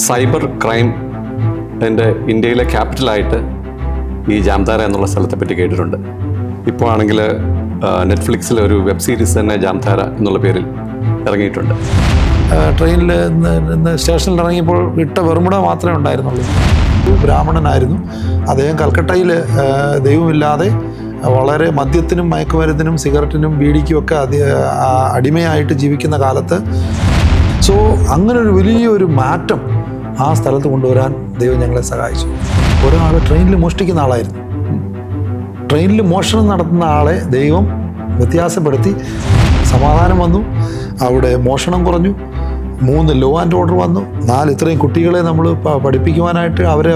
Cyber crime ഇന്ത്യയിലെ ക്യാപിറ്റലായിട്ട് ഈ ജാംതാര എന്നുള്ള സ്ഥലത്തെ പറ്റി കേട്ടിട്ടുണ്ട്. ഇപ്പോൾ ആണെങ്കിൽ നെറ്റ്ഫ്ലിക്സിൽ ഒരു വെബ് സീരീസ് തന്നെ ജാംതാര എന്നുള്ള പേരിൽ ഇറങ്ങിയിട്ടുണ്ട്. ട്രെയിനിൽ സ്റ്റേഷനിൽ ഇറങ്ങിയപ്പോൾ ഇട്ട വെറുമുട മാത്രമേ ഉണ്ടായിരുന്നുള്ളൂ. ബ്രാഹ്മണനായിരുന്നു അദ്ദേഹം. കൽക്കട്ടയിൽ ദൈവമില്ലാതെ വളരെ മദ്യത്തിനും മയക്കുമരുന്നിനും സിഗരറ്റിനും ബീഡിക്കും ഒക്കെ അടിമയായിട്ട് ജീവിക്കുന്ന കാലത്ത് അങ്ങനൊരു വലിയൊരു മാറ്റം ആ സ്ഥലത്ത് കൊണ്ടുവരാൻ ദൈവം ഞങ്ങളെ സഹായിച്ചു. ഒരാൾ ട്രെയിനിൽ മോഷ്ടിക്കുന്ന ആളായിരുന്നു. ട്രെയിനിൽ മോഷണം നടത്തുന്ന ആളെ ദൈവം വ്യത്യാസപ്പെടുത്തി. സമാധാനം വന്നു, അവിടെ മോഷണം കുറഞ്ഞു, 3 ലോ ആൻഡ് ഓർഡർ വന്നു, 4 ഇത്രയും കുട്ടികളെ നമ്മൾ പഠിപ്പിക്കുവാനായിട്ട് അവരെ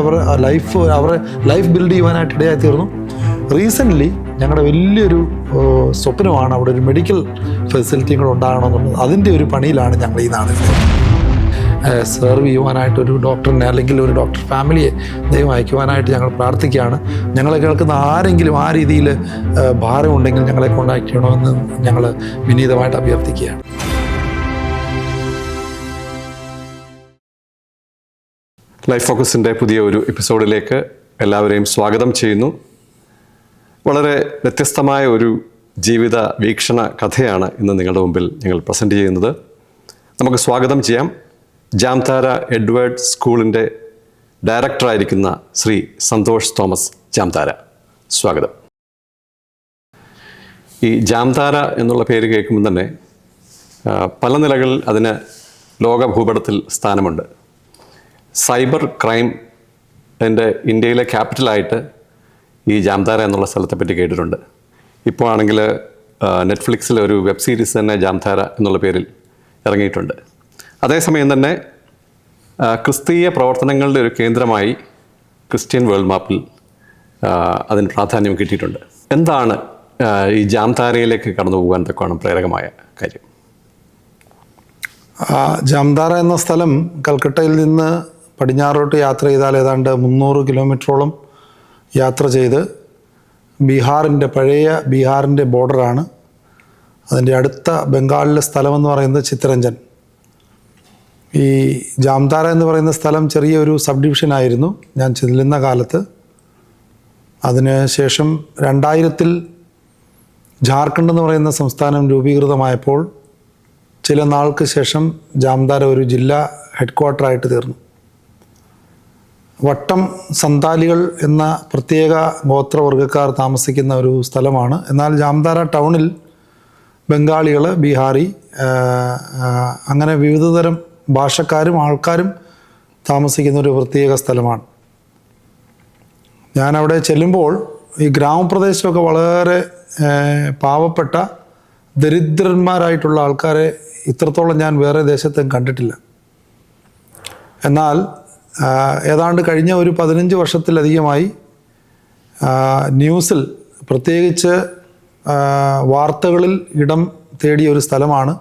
ലൈഫ് ബിൽഡ് ചെയ്യുവാനായിട്ട് ഇടയായി തീർന്നു. റീസെൻ്റ്ലി ഞങ്ങളുടെ വലിയൊരു സ്വപ്നമാണ് അവിടെ ഒരു മെഡിക്കൽ ഫെസിലിറ്റിയും കൂടെ ഉണ്ടാകണമെന്നുള്ളത്. അതിൻ്റെ ഒരു പണിയിലാണ് ഞങ്ങൾ ഈ നാളിൽ സെർവ് ചെയ്യുവാനായിട്ടൊരു ഡോക്ടറിനെ അല്ലെങ്കിൽ ഒരു ഡോക്ടർ ഫാമിലിയെ ദൈവം അയക്കുവാനായിട്ട് ഞങ്ങൾ പ്രാർത്ഥിക്കുകയാണ്. ഞങ്ങളെ കേൾക്കുന്ന ആരെങ്കിലും ആ രീതിയിൽ ഭാരമുണ്ടെങ്കിൽ ഞങ്ങളെ കോൺടാക്ട് ചെയ്യണമെന്ന് ഞങ്ങൾ വിനീതമായിട്ട് അഭ്യർത്ഥിക്കുകയാണ്. ലൈഫ് ഫോക്കസിൻ്റെ പുതിയ ഒരു എപ്പിസോഡിലേക്ക് എല്ലാവരെയും സ്വാഗതം ചെയ്യുന്നു. വളരെ വ്യത്യസ്തമായ ഒരു ജീവിത വീക്ഷണ കഥയാണ് ഇന്ന് നിങ്ങളുടെ മുമ്പിൽ ഞങ്ങൾ പ്രസൻറ്റ് ചെയ്യുന്നത്. നമുക്ക് സ്വാഗതം ചെയ്യാം ജാംതാര എഡ്വേർഡ് സ്കൂളിൻ്റെ ഡയറക്ടറായിരിക്കുന്ന ശ്രീ സന്തോഷ് തോമസ് ജാംതാര. സ്വാഗതം. ഈ ജാംതാര എന്നുള്ള പേര് കേൾക്കുമ്പോൾ തന്നെ പല നിലകളിൽ അതിന് ലോക ഭൂപടത്തിൽ സ്ഥാനമുണ്ട്. സൈബർ ക്രൈം ഇന്ത്യയിലെ ക്യാപിറ്റലായിട്ട് ഈ ജാംതാര എന്നുള്ള സ്ഥലത്തെ പറ്റി കേട്ടിട്ടുണ്ട്. ഇപ്പോൾ ആണെങ്കിൽ നെറ്റ്ഫ്ലിക്സിൽ ഒരു വെബ് സീരീസ് തന്നെ ജാംതാര എന്നുള്ള പേരിൽ ഇറങ്ങിയിട്ടുണ്ട്. അതേസമയം തന്നെ ക്രിസ്തീയ പ്രവർത്തനങ്ങളുടെ ഒരു കേന്ദ്രമായി ക്രിസ്ത്യൻ വേൾഡ് മാപ്പിൽ അതിന് പ്രാധാന്യം കിട്ടിയിട്ടുണ്ട്. എന്താണ് ഈ ജാംതാരയിലേക്ക് കടന്നു പോകാൻ തക്കവണ്ണം പ്രേരകമായ കാര്യം? ജാംതാര എന്ന സ്ഥലം കൽക്കട്ടയിൽ നിന്ന് പടിഞ്ഞാറോട്ട് യാത്ര ചെയ്താൽ ഏതാണ്ട് 300 കിലോമീറ്ററോളം യാത്ര ചെയ്ത് പഴയ ബീഹാറിൻ്റെ ബോർഡറാണ്. അതിൻ്റെ അടുത്ത ബംഗാളിലെ സ്ഥലമെന്ന് പറയുന്നത് ചിത്തരഞ്ജൻ. ഈ ജാംതാര എന്ന് പറയുന്ന സ്ഥലം ചെറിയൊരു സബ് ഡിവിഷനായിരുന്നു ഞാൻ ചെല്ലുന്ന കാലത്ത്. അതിന് ശേഷം 2000-ൽ ജാർഖണ്ഡ് എന്ന് പറയുന്ന സംസ്ഥാനം രൂപീകൃതമായപ്പോൾ ചില നാൾക്ക് ശേഷം ജാംതാര ഒരു ജില്ലാ ഹെഡ്ക്വാർട്ടറായിട്ട് തീർന്നു. വട്ടം സന്താലികൾ എന്ന പ്രത്യേക ഗോത്രവർഗ്ഗക്കാർ താമസിക്കുന്ന ഒരു സ്ഥലമാണ്. എന്നാൽ ജാംതാര ടൗണിൽ ബംഗാളികൾ, ബീഹാറി, അങ്ങനെ വിവിധതരം ഭാഷക്കാരും ആൾക്കാരും താമസിക്കുന്ന ഒരു പ്രത്യേക സ്ഥലമാണ്. ഞാനവിടെ ചെല്ലുമ്പോൾ ഈ ഗ്രാമപ്രദേശമൊക്കെ വളരെ പാവപ്പെട്ട ദരിദ്രന്മാരായിട്ടുള്ള ആൾക്കാരെ ഇത്രത്തോളം ഞാൻ വേറെ ദേശത്തും കണ്ടിട്ടില്ല. എന്നാൽ ഏതാണ്ട് കഴിഞ്ഞ ഒരു 15 വർഷത്തിലധികമായി ന്യൂസിൽ പ്രത്യേകിച്ച് വാർത്തകളിൽ ഇടം തേടിയ ഒരു സ്ഥലമാണ്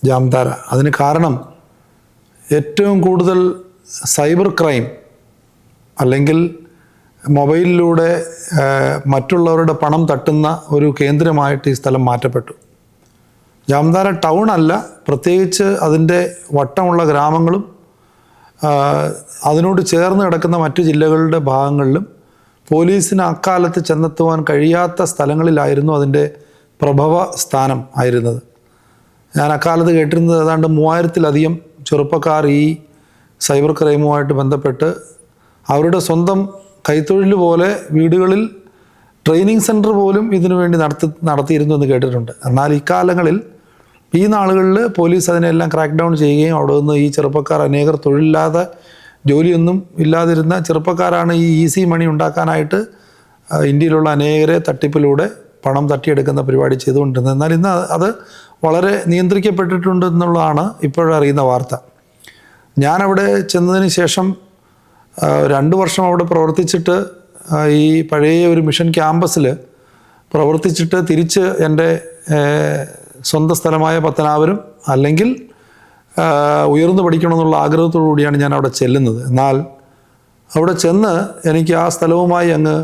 ജാംതാര. അതിന് കാരണം ഏറ്റവും കൂടുതൽ സൈബർ ക്രൈം അല്ലെങ്കിൽ മൊബൈലിലൂടെ മറ്റുള്ളവരുടെ പണം തട്ടുന്ന ഒരു കേന്ദ്രമായിട്ട് ഈ സ്ഥലം മാറ്റപ്പെട്ടു. ജാംതാര ടൗൺ അല്ല, പ്രത്യേകിച്ച് അതിൻ്റെ വട്ടമുള്ള ഗ്രാമങ്ങളും അതിനോട് ചേർന്ന് കിടക്കുന്ന മറ്റു ജില്ലകളുടെ ഭാഗങ്ങളിലും പോലീസിന് അക്കാലത്ത് ചെന്നെത്തുവാൻ കഴിയാത്ത സ്ഥലങ്ങളിലായിരുന്നു അതിൻ്റെ പ്രഭവ സ്ഥാനം ആയിരുന്നത്. ഞാൻ അക്കാലത്ത് കേട്ടിരുന്നത് ഏതാണ്ട് 3000-ലധികം ചെറുപ്പക്കാർ ഈ സൈബർ ക്രൈമുമായിട്ട് ബന്ധപ്പെട്ട് അവരുടെ സ്വന്തം കൈത്തൊഴിൽ പോലെ വീടുകളിൽ ട്രെയിനിങ് സെൻറ്റർ പോലും ഇതിനു വേണ്ടി നടത്തിയിരുന്നു എന്ന് കേട്ടിട്ടുണ്ട്. എന്നാൽ ഇക്കാലങ്ങളിൽ ഈ നാളുകളിൽ പോലീസ് അതിനെല്ലാം ക്രാക്ക് ഡൗൺ ചെയ്യുകയും അവിടെ നിന്ന് ഈ ചെറുപ്പക്കാർ അനേകർ തൊഴിലില്ലാതെ ജോലിയൊന്നും ഇല്ലാതിരുന്ന ചെറുപ്പക്കാരാണ് ഈ ഈസി മണി ഉണ്ടാക്കാനായിട്ട് ഇന്ത്യയിലുള്ള അനേകരെ തട്ടിപ്പിലൂടെ പണം തട്ടിയെടുക്കുന്ന പരിപാടി ചെയ്തുകൊണ്ടിരുന്നത്. എന്നാൽ ഇന്ന് അത് വളരെ നിയന്ത്രിക്കപ്പെട്ടിട്ടുണ്ടെന്നുള്ളതാണ് ഇപ്പോഴറിയുന്ന വാർത്ത. ഞാനവിടെ ചെന്നതിന് ശേഷം 2 വർഷം അവിടെ പ്രവർത്തിച്ചിട്ട് ഈ പഴയ ഒരു മിഷൻ ക്യാമ്പസിൽ പ്രവർത്തിച്ചിട്ട് തിരിച്ച് എൻ്റെ സ്വന്തം സ്ഥലമായ പത്തനാപുരം അല്ലെങ്കിൽ ഉയർന്നു പഠിക്കണമെന്നുള്ള ആഗ്രഹത്തോടു കൂടിയാണ് ഞാൻ അവിടെ ചെല്ലുന്നത്. എന്നാൽ അവിടെ ചെന്ന് എനിക്ക് ആ സ്ഥലവുമായി അങ്ങ്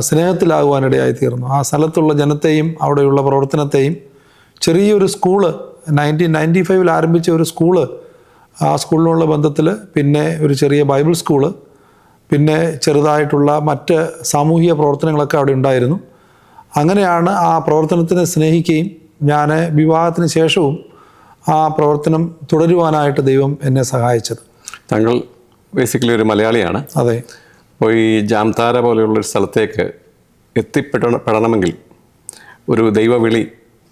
സ്നേഹത്തിലാകുവാനിടയായി തീർന്നു. ആ സ്ഥലത്തുള്ള ജനത്തെയും അവിടെയുള്ള പ്രവർത്തനത്തെയും ചെറിയൊരു സ്കൂള് 1995 ആരംഭിച്ച ഒരു സ്കൂള് ആ സ്കൂളിലുള്ള ബന്ധത്തിൽ പിന്നെ ഒരു ചെറിയ ബൈബിൾ സ്കൂള്, പിന്നെ ചെറുതായിട്ടുള്ള മറ്റ് സാമൂഹിക പ്രവർത്തനങ്ങളൊക്കെ അവിടെ ഉണ്ടായിരുന്നു. അങ്ങനെയാണ് ആ പ്രവർത്തനത്തിനെ സ്നേഹിക്കുകയും ഞാൻ വിവാഹത്തിന് ശേഷവും ആ പ്രവർത്തനം തുടരുവാനായിട്ട് ദൈവം എന്നെ സഹായിച്ചത്. താങ്കൾ ബേസിക്കലി ഒരു മലയാളിയാണ്. അതെ. അപ്പോൾ ഈ ജാംതാര പോലെയുള്ളൊരു സ്ഥലത്തേക്ക് എത്തിപ്പെടണമെങ്കിൽ ഒരു ദൈവവിളി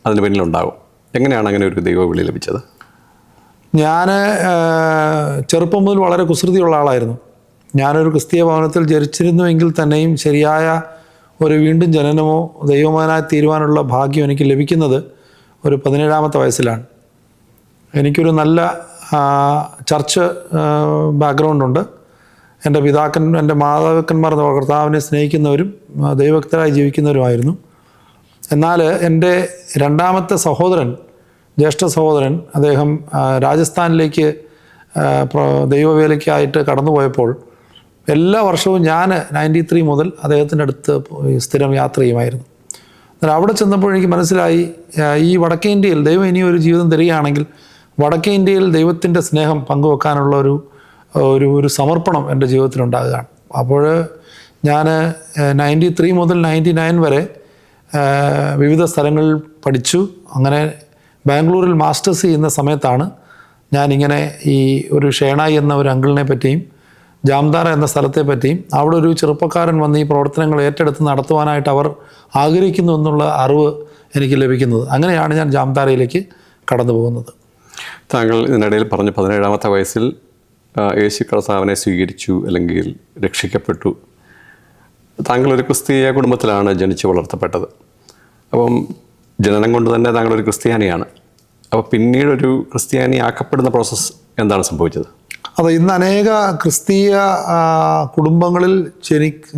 അതിന് പിന്നിലുണ്ടാകും. എങ്ങനെയാണ് അങ്ങനെ ഒരു ദൈവവിളി ലഭിച്ചത്? ഞാൻ ചെറുപ്പം മുതൽ വളരെ കുസൃതിയുള്ള ആളായിരുന്നു. ഞാനൊരു ക്രിസ്തീയ ഭവനത്തിൽ ജനിച്ചിരുന്നുവെങ്കിൽ തന്നെയും ശരിയായ ഒരു വീണ്ടും ജനനമോ ദൈവമാനായി തീരുവാനുള്ള ഭാഗ്യം എനിക്ക് ലഭിക്കുന്നത് ഒരു 17-ാമത്തെ വയസ്സിലാണ്. എനിക്കൊരു നല്ല ചർച്ച് ബാക്ക്ഗ്രൗണ്ടുണ്ട്. എൻ്റെ മാതാപിതാക്കന്മാർ കർത്താവിനെ സ്നേഹിക്കുന്നവരും ദൈവഭക്തരായി ജീവിക്കുന്നവരുമായിരുന്നു. എന്നാൽ എൻ്റെ രണ്ടാമത്തെ സഹോദരൻ, ജ്യേഷ്ഠ സഹോദരൻ, അദ്ദേഹം രാജസ്ഥാനിലേക്ക് ദൈവവേലയ്ക്കായിട്ട് കടന്നുപോയപ്പോൾ എല്ലാ വർഷവും ഞാൻ 93 മുതൽ അദ്ദേഹത്തിൻ്റെ അടുത്ത് സ്ഥിരം യാത്ര ചെയ്യുമായിരുന്നു. എന്നാൽ അവിടെ ചെന്നപ്പോൾ എനിക്ക് മനസ്സിലായി, ഈ വടക്കേ ഇന്ത്യയിൽ ദൈവം ഇനി ഒരു ജീവിതം തരികയാണെങ്കിൽ വടക്കേ ഇന്ത്യയിൽ ദൈവത്തിൻ്റെ സ്നേഹം പങ്കുവെക്കാനുള്ള ഒരു സമർപ്പണം എൻ്റെ ജീവിതത്തിലുണ്ടാകുകയാണ്. അപ്പോൾ ഞാൻ 93 മുതൽ 99 വരെ വിവിധ സ്ഥലങ്ങളിൽ പഠിച്ചു. അങ്ങനെ ബാംഗ്ലൂരിൽ മാസ്റ്റേഴ്സ് ചെയ്യുന്ന സമയത്താണ് ഞാനിങ്ങനെ ഈ ഒരു ഷേണായി എന്ന ഒരു അങ്കിളിനെ പറ്റിയും ജാംതാര എന്ന സ്ഥലത്തെ പറ്റിയും അവിടെ ഒരു ചെറുപ്പക്കാരൻ വന്ന് ഈ പ്രവർത്തനങ്ങൾ ഏറ്റെടുത്ത് നടത്തുവാനായിട്ട് അവർ ആഗ്രഹിക്കുന്നു എന്നുള്ള അറിവ് എനിക്ക് ലഭിക്കുന്നത്. അങ്ങനെയാണ് ഞാൻ ജാംതാരയിലേക്ക് കടന്നു പോകുന്നത്. താങ്കൾ ഇതിനിടയിൽ പറഞ്ഞു 17-ാമത്തെ വയസ്സിൽ യേശു കർത്താവിനെ സ്വീകരിച്ചു അല്ലെങ്കിൽ രക്ഷിക്കപ്പെട്ടു. താങ്കൾ ഒരു ക്രിസ്തീയ കുടുംബത്തിലാണ് ജനിച്ചു വളർത്തപ്പെട്ടത്. അപ്പം ജനനം കൊണ്ട് തന്നെ താങ്കൾ ഒരു ക്രിസ്ത്യാനിയാണ്. അപ്പോൾ പിന്നീടൊരു ക്രിസ്ത്യാനി ആക്കപ്പെടുന്ന പ്രോസസ്സ് എന്താണ് സംഭവിച്ചത്? അത് ഇന്ന് അനേക ക്രിസ്തീയ കുടുംബങ്ങളിൽ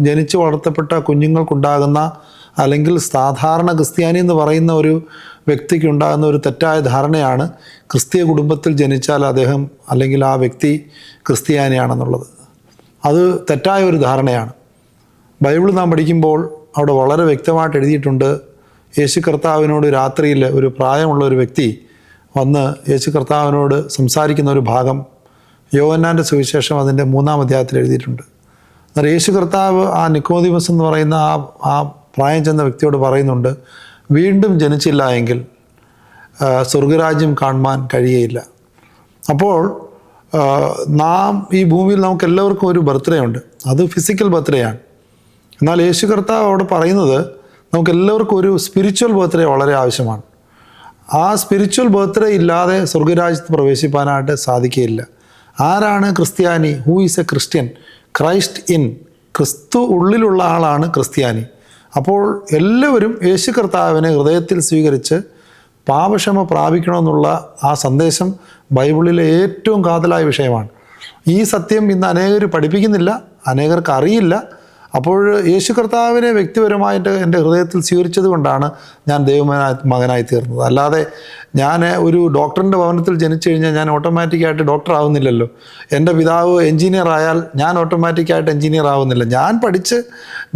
ജനിച്ചു വളർത്തപ്പെട്ട കുഞ്ഞുങ്ങൾക്കുണ്ടാകുന്ന, അല്ലെങ്കിൽ സാധാരണ ക്രിസ്ത്യാനി എന്ന് പറയുന്ന ഒരു വ്യക്തിക്കുണ്ടാകുന്ന ഒരു തെറ്റായ ധാരണയാണ് ക്രിസ്തീയ കുടുംബത്തിൽ ജനിച്ചാൽ അദ്ദേഹം അല്ലെങ്കിൽ ആ വ്യക്തി ക്രിസ്ത്യാനിയാണെന്നുള്ളത്. അത് തെറ്റായ ഒരു ധാരണയാണ്. ബൈബിൾ നാം പഠിക്കുമ്പോൾ അവിടെ വളരെ വ്യക്തമായിട്ട് എഴുതിയിട്ടുണ്ട്, യേശു കർത്താവിനോട് രാത്രിയിൽ ഒരു പ്രായമുള്ള ഒരു വ്യക്തി വന്ന് യേശു കർത്താവിനോട് സംസാരിക്കുന്ന ഒരു ഭാഗം യോഹന്നാൻ്റെ സുവിശേഷം അതിൻ്റെ 3-ാം അധ്യായത്തിൽ എഴുതിയിട്ടുണ്ട്. എന്നാൽ യേശു കർത്താവ് ആ നിക്കോദിമസ് എന്ന് പറയുന്ന ആ പ്രായം ചെന്ന വ്യക്തിയോട് പറയുന്നുണ്ട്, വീണ്ടും ജനിച്ചില്ല എങ്കിൽ സ്വർഗരാജ്യം കാണുവാൻ കഴിയുകയില്ല. അപ്പോൾ നാം ഈ ഭൂമിയിൽ നമുക്ക് എല്ലാവർക്കും ഒരു ബർത്ത്ഡേ ഉണ്ട്, അത് ഫിസിക്കൽ ബർത്ത്ഡേ ആണ്. എന്നാൽ യേശു കർത്താവ് അവിടെ പറയുന്നത് നമുക്ക് എല്ലാവർക്കും ഒരു സ്പിരിച്വൽ ബർത്ത്ഡേ വളരെ ആവശ്യമാണ്. ആ സ്പിരിച്വൽ ബർത്ത്ഡേ ഇല്ലാതെ സ്വർഗരാജ്യത്ത് പ്രവേശിപ്പാനായിട്ട് സാധിക്കുകയില്ല. ആരാണ് ക്രിസ്ത്യാനി? Who is A Christian? Christ in, ക്രിസ്തു ഉള്ളിലുള്ള ആളാണ് ക്രിസ്ത്യാനി. അപ്പോൾ എല്ലാവരും യേശു കർത്താവിനെ ഹൃദയത്തിൽ സ്വീകരിച്ച് പാപക്ഷമ പ്രാപിക്കണമെന്നുള്ള ആ സന്ദേശം ബൈബിളിലെ ഏറ്റവും കാതലായ വിഷയമാണ്. ഈ സത്യം ഇന്ന് അനേകർ പഠിപ്പിക്കുന്നില്ല, അനേകർക്ക് അറിയില്ല. അപ്പോൾ യേശു കർത്താവിനെ വ്യക്തിപരമായിട്ട് എൻ്റെ ഹൃദയത്തിൽ സ്വീകരിച്ചത് കൊണ്ടാണ് ഞാൻ മകനായി തീർന്നത്. അല്ലാതെ ഞാൻ ഒരു ഡോക്ടറിൻ്റെ ഭവനത്തിൽ ജനിച്ചു കഴിഞ്ഞാൽ ഞാൻ ഓട്ടോമാറ്റിക്കായിട്ട് ഡോക്ടർ ആവുന്നില്ലല്ലോ. എൻ്റെ പിതാവ് എൻജിനീയർ ആയാൽ ഞാൻ ഓട്ടോമാറ്റിക്കായിട്ട് എൻജിനീയർ ആവുന്നില്ല.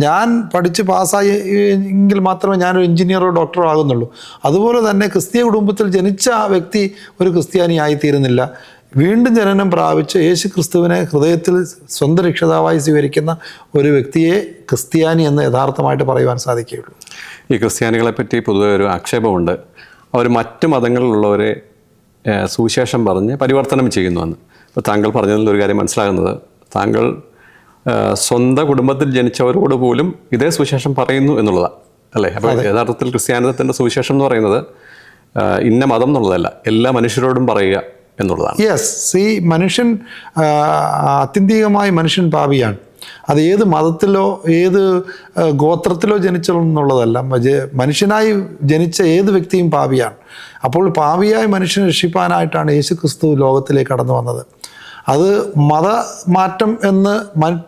ഞാൻ പഠിച്ച് പാസ്സായി എങ്കിൽ മാത്രമേ ഞാനൊരു എൻജിനീയറോ ഡോക്ടറോ ആകുന്നുള്ളൂ. അതുപോലെ തന്നെ ക്രിസ്തീയ കുടുംബത്തിൽ ജനിച്ച ആ വ്യക്തി ഒരു ക്രിസ്ത്യാനി ആയിത്തീരുന്നില്ല. വീണ്ടും ജനനം പ്രാപിച്ച് യേശു ക്രിസ്തുവിനെ ഹൃദയത്തിൽ സ്വന്തം രക്ഷിതാവായി സ്വീകരിക്കുന്ന ഒരു വ്യക്തിയെ ക്രിസ്ത്യാനി എന്ന് യഥാർത്ഥമായിട്ട് പറയുവാൻ സാധിക്കുകയുള്ളൂ. ഈ ക്രിസ്ത്യാനികളെ പറ്റി പൊതുവെ ഒരു ആക്ഷേപമുണ്ട്, അവർ മറ്റ് മതങ്ങളിലുള്ളവരെ സുവിശേഷം പറഞ്ഞ് പരിവർത്തനം ചെയ്യുന്നുവെന്ന്. അപ്പോൾ താങ്കൾ പറഞ്ഞതിൽ ഒരു കാര്യം മനസ്സിലാകുന്നത്, താങ്കൾ സ്വന്തം കുടുംബത്തിൽ ജനിച്ചവരോട് പോലും ഇതേ സുവിശേഷം പറയുന്നു എന്നുള്ളതാണ് അല്ലേ? അപ്പോൾ യഥാർത്ഥത്തിൽ ക്രിസ്ത്യാനിത്വത്തിൻ്റെ സുവിശേഷം എന്ന് പറയുന്നത് ഇന്ന മതം എന്നുള്ളതല്ല, എല്ലാ മനുഷ്യരോടും പറയുക എന്നുള്ളതാണ്. യെസ്, ഈ മനുഷ്യൻ ആത്യന്തികമായി മനുഷ്യൻ പാപിയാണ്. അത് ഏത് മതത്തിലോ ഏത് ഗോത്രത്തിലോ ജനിച്ചെന്നുള്ളതല്ല, മനുഷ്യനായി ജനിച്ച ഏത് വ്യക്തിയും പാപിയാണ്. അപ്പോൾ പാപിയായ മനുഷ്യനെ രക്ഷിപ്പാനായിട്ടാണ് യേശു ക്രിസ്തു ലോകത്തിലേക്ക് കടന്നു വന്നത്. അത് മതമാറ്റം എന്ന്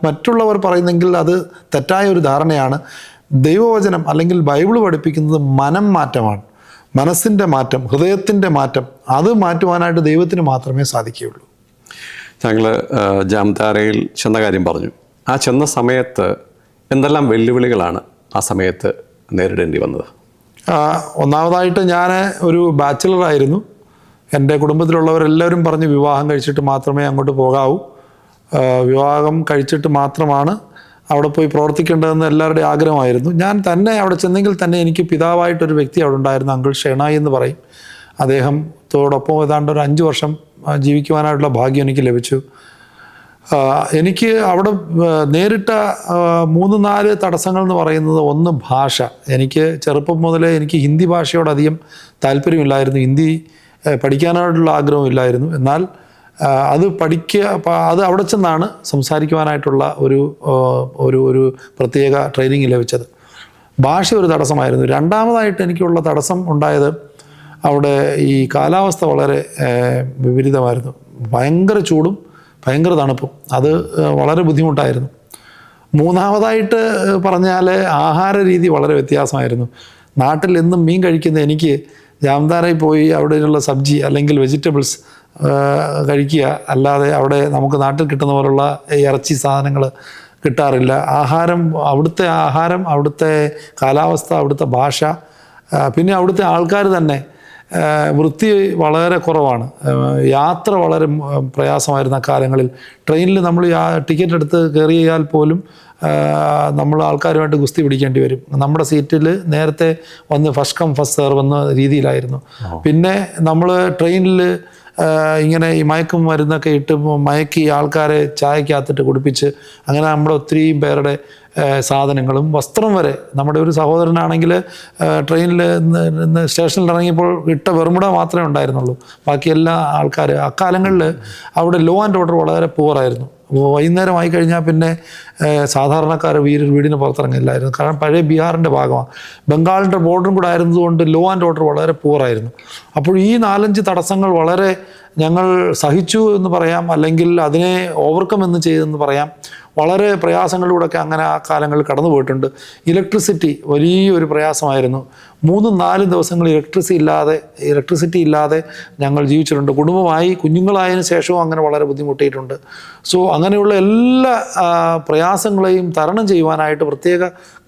മറ്റുള്ളവർ പറയുന്നെങ്കിൽ അത് തെറ്റായ ഒരു ധാരണയാണ്. ദൈവവചനം അല്ലെങ്കിൽ ബൈബിൾ പഠിപ്പിക്കുന്നത് മനം മാറ്റമാണ്, മനസ്സിൻ്റെ മാറ്റം, ഹൃദയത്തിൻ്റെ മാറ്റം. അത് മാറ്റുവാനായിട്ട് ദൈവത്തിന് മാത്രമേ സാധിക്കുകയുള്ളൂ. താങ്കൾ ജാംതാരയിൽ ചെന്ന കാര്യം പറഞ്ഞു. ആ ചെന്ന സമയത്ത് എന്തെല്ലാം വെല്ലുവിളികളാണ് ആ സമയത്ത് നേരിടേണ്ടി വന്നത്? ഒന്നാമതായിട്ട് ഞാൻ ഒരു ബാച്ചിലറായിരുന്നു. എൻ്റെ കുടുംബത്തിലുള്ളവരെല്ലാവരും പറഞ്ഞ് വിവാഹം കഴിച്ചിട്ട് മാത്രമേ അങ്ങോട്ട് പോകാവൂ, വിവാഹം കഴിച്ചിട്ട് മാത്രമാണ് അവിടെ പോയി പ്രവർത്തിക്കേണ്ടതെന്ന് എല്ലാവരുടെയും ആഗ്രഹമായിരുന്നു. ഞാൻ തന്നെ അവിടെ ചെന്നെങ്കിൽ തന്നെ എനിക്ക് പിതാവായിട്ടൊരു വ്യക്തി അവിടെ ഉണ്ടായിരുന്നു, അങ്കിൾ ഷെണായി എന്ന് പറയും. അദ്ദേഹത്തോടൊപ്പം ഏതാണ്ട് ഒരു 5 വർഷം ജീവിക്കുവാനായിട്ടുള്ള ഭാഗ്യം എനിക്ക് ലഭിച്ചു. എനിക്ക് അവിടെ നേരിട്ട 3-4 തടസ്സങ്ങൾ എന്ന് പറയുന്നത്, ഒന്ന് ഭാഷ. എനിക്ക് ചെറുപ്പം മുതലേ എനിക്ക് ഹിന്ദി ഭാഷയോടധികം താല്പര്യമില്ലായിരുന്നു, ഹിന്ദി പഠിക്കാനായിട്ടുള്ള ആഗ്രഹമില്ലായിരുന്നു. എന്നാൽ അത് അത് അവിടെ ചെന്നാണ് സംസാരിക്കുവാനായിട്ടുള്ള ഒരു പ്രത്യേക ട്രെയിനിങ് ലഭിച്ചത്. ഭാഷ ഒരു തടസ്സമായിരുന്നു. രണ്ടാമതായിട്ട് എനിക്കുള്ള തടസ്സം ഉണ്ടായത് അവിടെ ഈ കാലാവസ്ഥ വളരെ വിപരീതമായിരുന്നു. ഭയങ്കര ചൂടും ഭയങ്കര തണുപ്പും, അത് വളരെ ബുദ്ധിമുട്ടായിരുന്നു. മൂന്നാമതായിട്ട് പറഞ്ഞാൽ ആഹാര രീതി വളരെ വ്യത്യാസമായിരുന്നു. നാട്ടിൽ എന്നും മീൻ കഴിക്കുന്ന എനിക്ക് ജാംതാരയിൽ പോയി അവിടെയുള്ള സബ്ജി അല്ലെങ്കിൽ വെജിറ്റബിൾസ് കഴിക്കുക അല്ലാതെ അവിടെ നമുക്ക് നാട്ടിൽ കിട്ടുന്ന പോലുള്ള ഇറച്ചി സാധനങ്ങൾ കിട്ടാറില്ല. അവിടുത്തെ ആഹാരം, അവിടുത്തെ കാലാവസ്ഥ, അവിടുത്തെ ഭാഷ, പിന്നെ അവിടുത്തെ ആൾക്കാർ തന്നെ വൃത്തി വളരെ കുറവാണ്. യാത്ര വളരെ പ്രയാസമായിരുന്ന കാലങ്ങളിൽ ട്രെയിനിൽ നമ്മൾ ടിക്കറ്റ് എടുത്ത് കയറിയാൽ പോലും നമ്മൾ ആൾക്കാരുമായിട്ട് ഗുസ്തി പിടിക്കേണ്ടി വരും. നമ്മുടെ സീറ്റിൽ നേരത്തെ വന്ന് ഫസ്റ്റ് കം ഫസ്റ്റ് സെർവ് എന്ന രീതിയിലായിരുന്നു. പിന്നെ നമ്മൾ ട്രെയിനിൽ ഇങ്ങനെ ഈ മയക്കും മരുന്നൊക്കെ ഇട്ട് മയക്കി ആൾക്കാരെ ചായക്കകത്തിട്ട് കുടിപ്പിച്ച് അങ്ങനെ നമ്മുടെ ഒത്തിരി പേരുടെ സാധനങ്ങളും വസ്ത്രം വരെ. നമ്മുടെ ഒരു സഹോദരനാണെങ്കിൽ ട്രെയിനിൽ സ്റ്റേഷനിൽ ഇറങ്ങിയപ്പോൾ ഇട്ട വെറുമുട മാത്രമേ ഉണ്ടായിരുന്നുള്ളൂ. ബാക്കി എല്ലാ ആൾക്കാർ അക്കാലങ്ങളിൽ അവിടെ ലോ ആൻഡ് ഓർഡർ വളരെ പുവറായിരുന്നു. വൈകുന്നേരമായി കഴിഞ്ഞാൽ പിന്നെ സാധാരണക്കാർ വീടിന് പുറത്തിറങ്ങില്ലായിരുന്നു. കാരണം പഴയ ബീഹാറിൻ്റെ ഭാഗമാണ്, ബംഗാളിൻ്റെ ബോർഡറും കൂടെ ആയിരുന്നതുകൊണ്ട് ലോ ആൻഡ് ഓർഡർ വളരെ പുവറായിരുന്നു. അപ്പോൾ ഈ 4-5 തടസ്സങ്ങൾ വളരെ ഞങ്ങൾ സഹിച്ചു എന്ന് പറയാം, അല്ലെങ്കിൽ അതിനെ ഓവർകം എന്ന് ചെയ്തെന്ന് പറയാം. വളരെ പ്രയാസങ്ങളിലൂടെയൊക്കെ അങ്ങനെ ആ കാലങ്ങളിൽ കടന്നു പോയിട്ടുണ്ട്. ഇലക്ട്രിസിറ്റി വലിയൊരു പ്രയാസമായിരുന്നു. 3-4 ദിവസങ്ങൾ ഇലക്ട്രിസിറ്റി ഇല്ലാതെ ഞങ്ങൾ ജീവിച്ചിട്ടുണ്ട്. കുഞ്ഞുങ്ങളായതിനു ശേഷവും അങ്ങനെ വളരെ ബുദ്ധിമുട്ടിയിട്ടുണ്ട്. സോ അങ്ങനെയുള്ള എല്ലാ പ്രയാസങ്ങളെയും തരണം ചെയ്യുവാനായിട്ട് പ്രത്യേക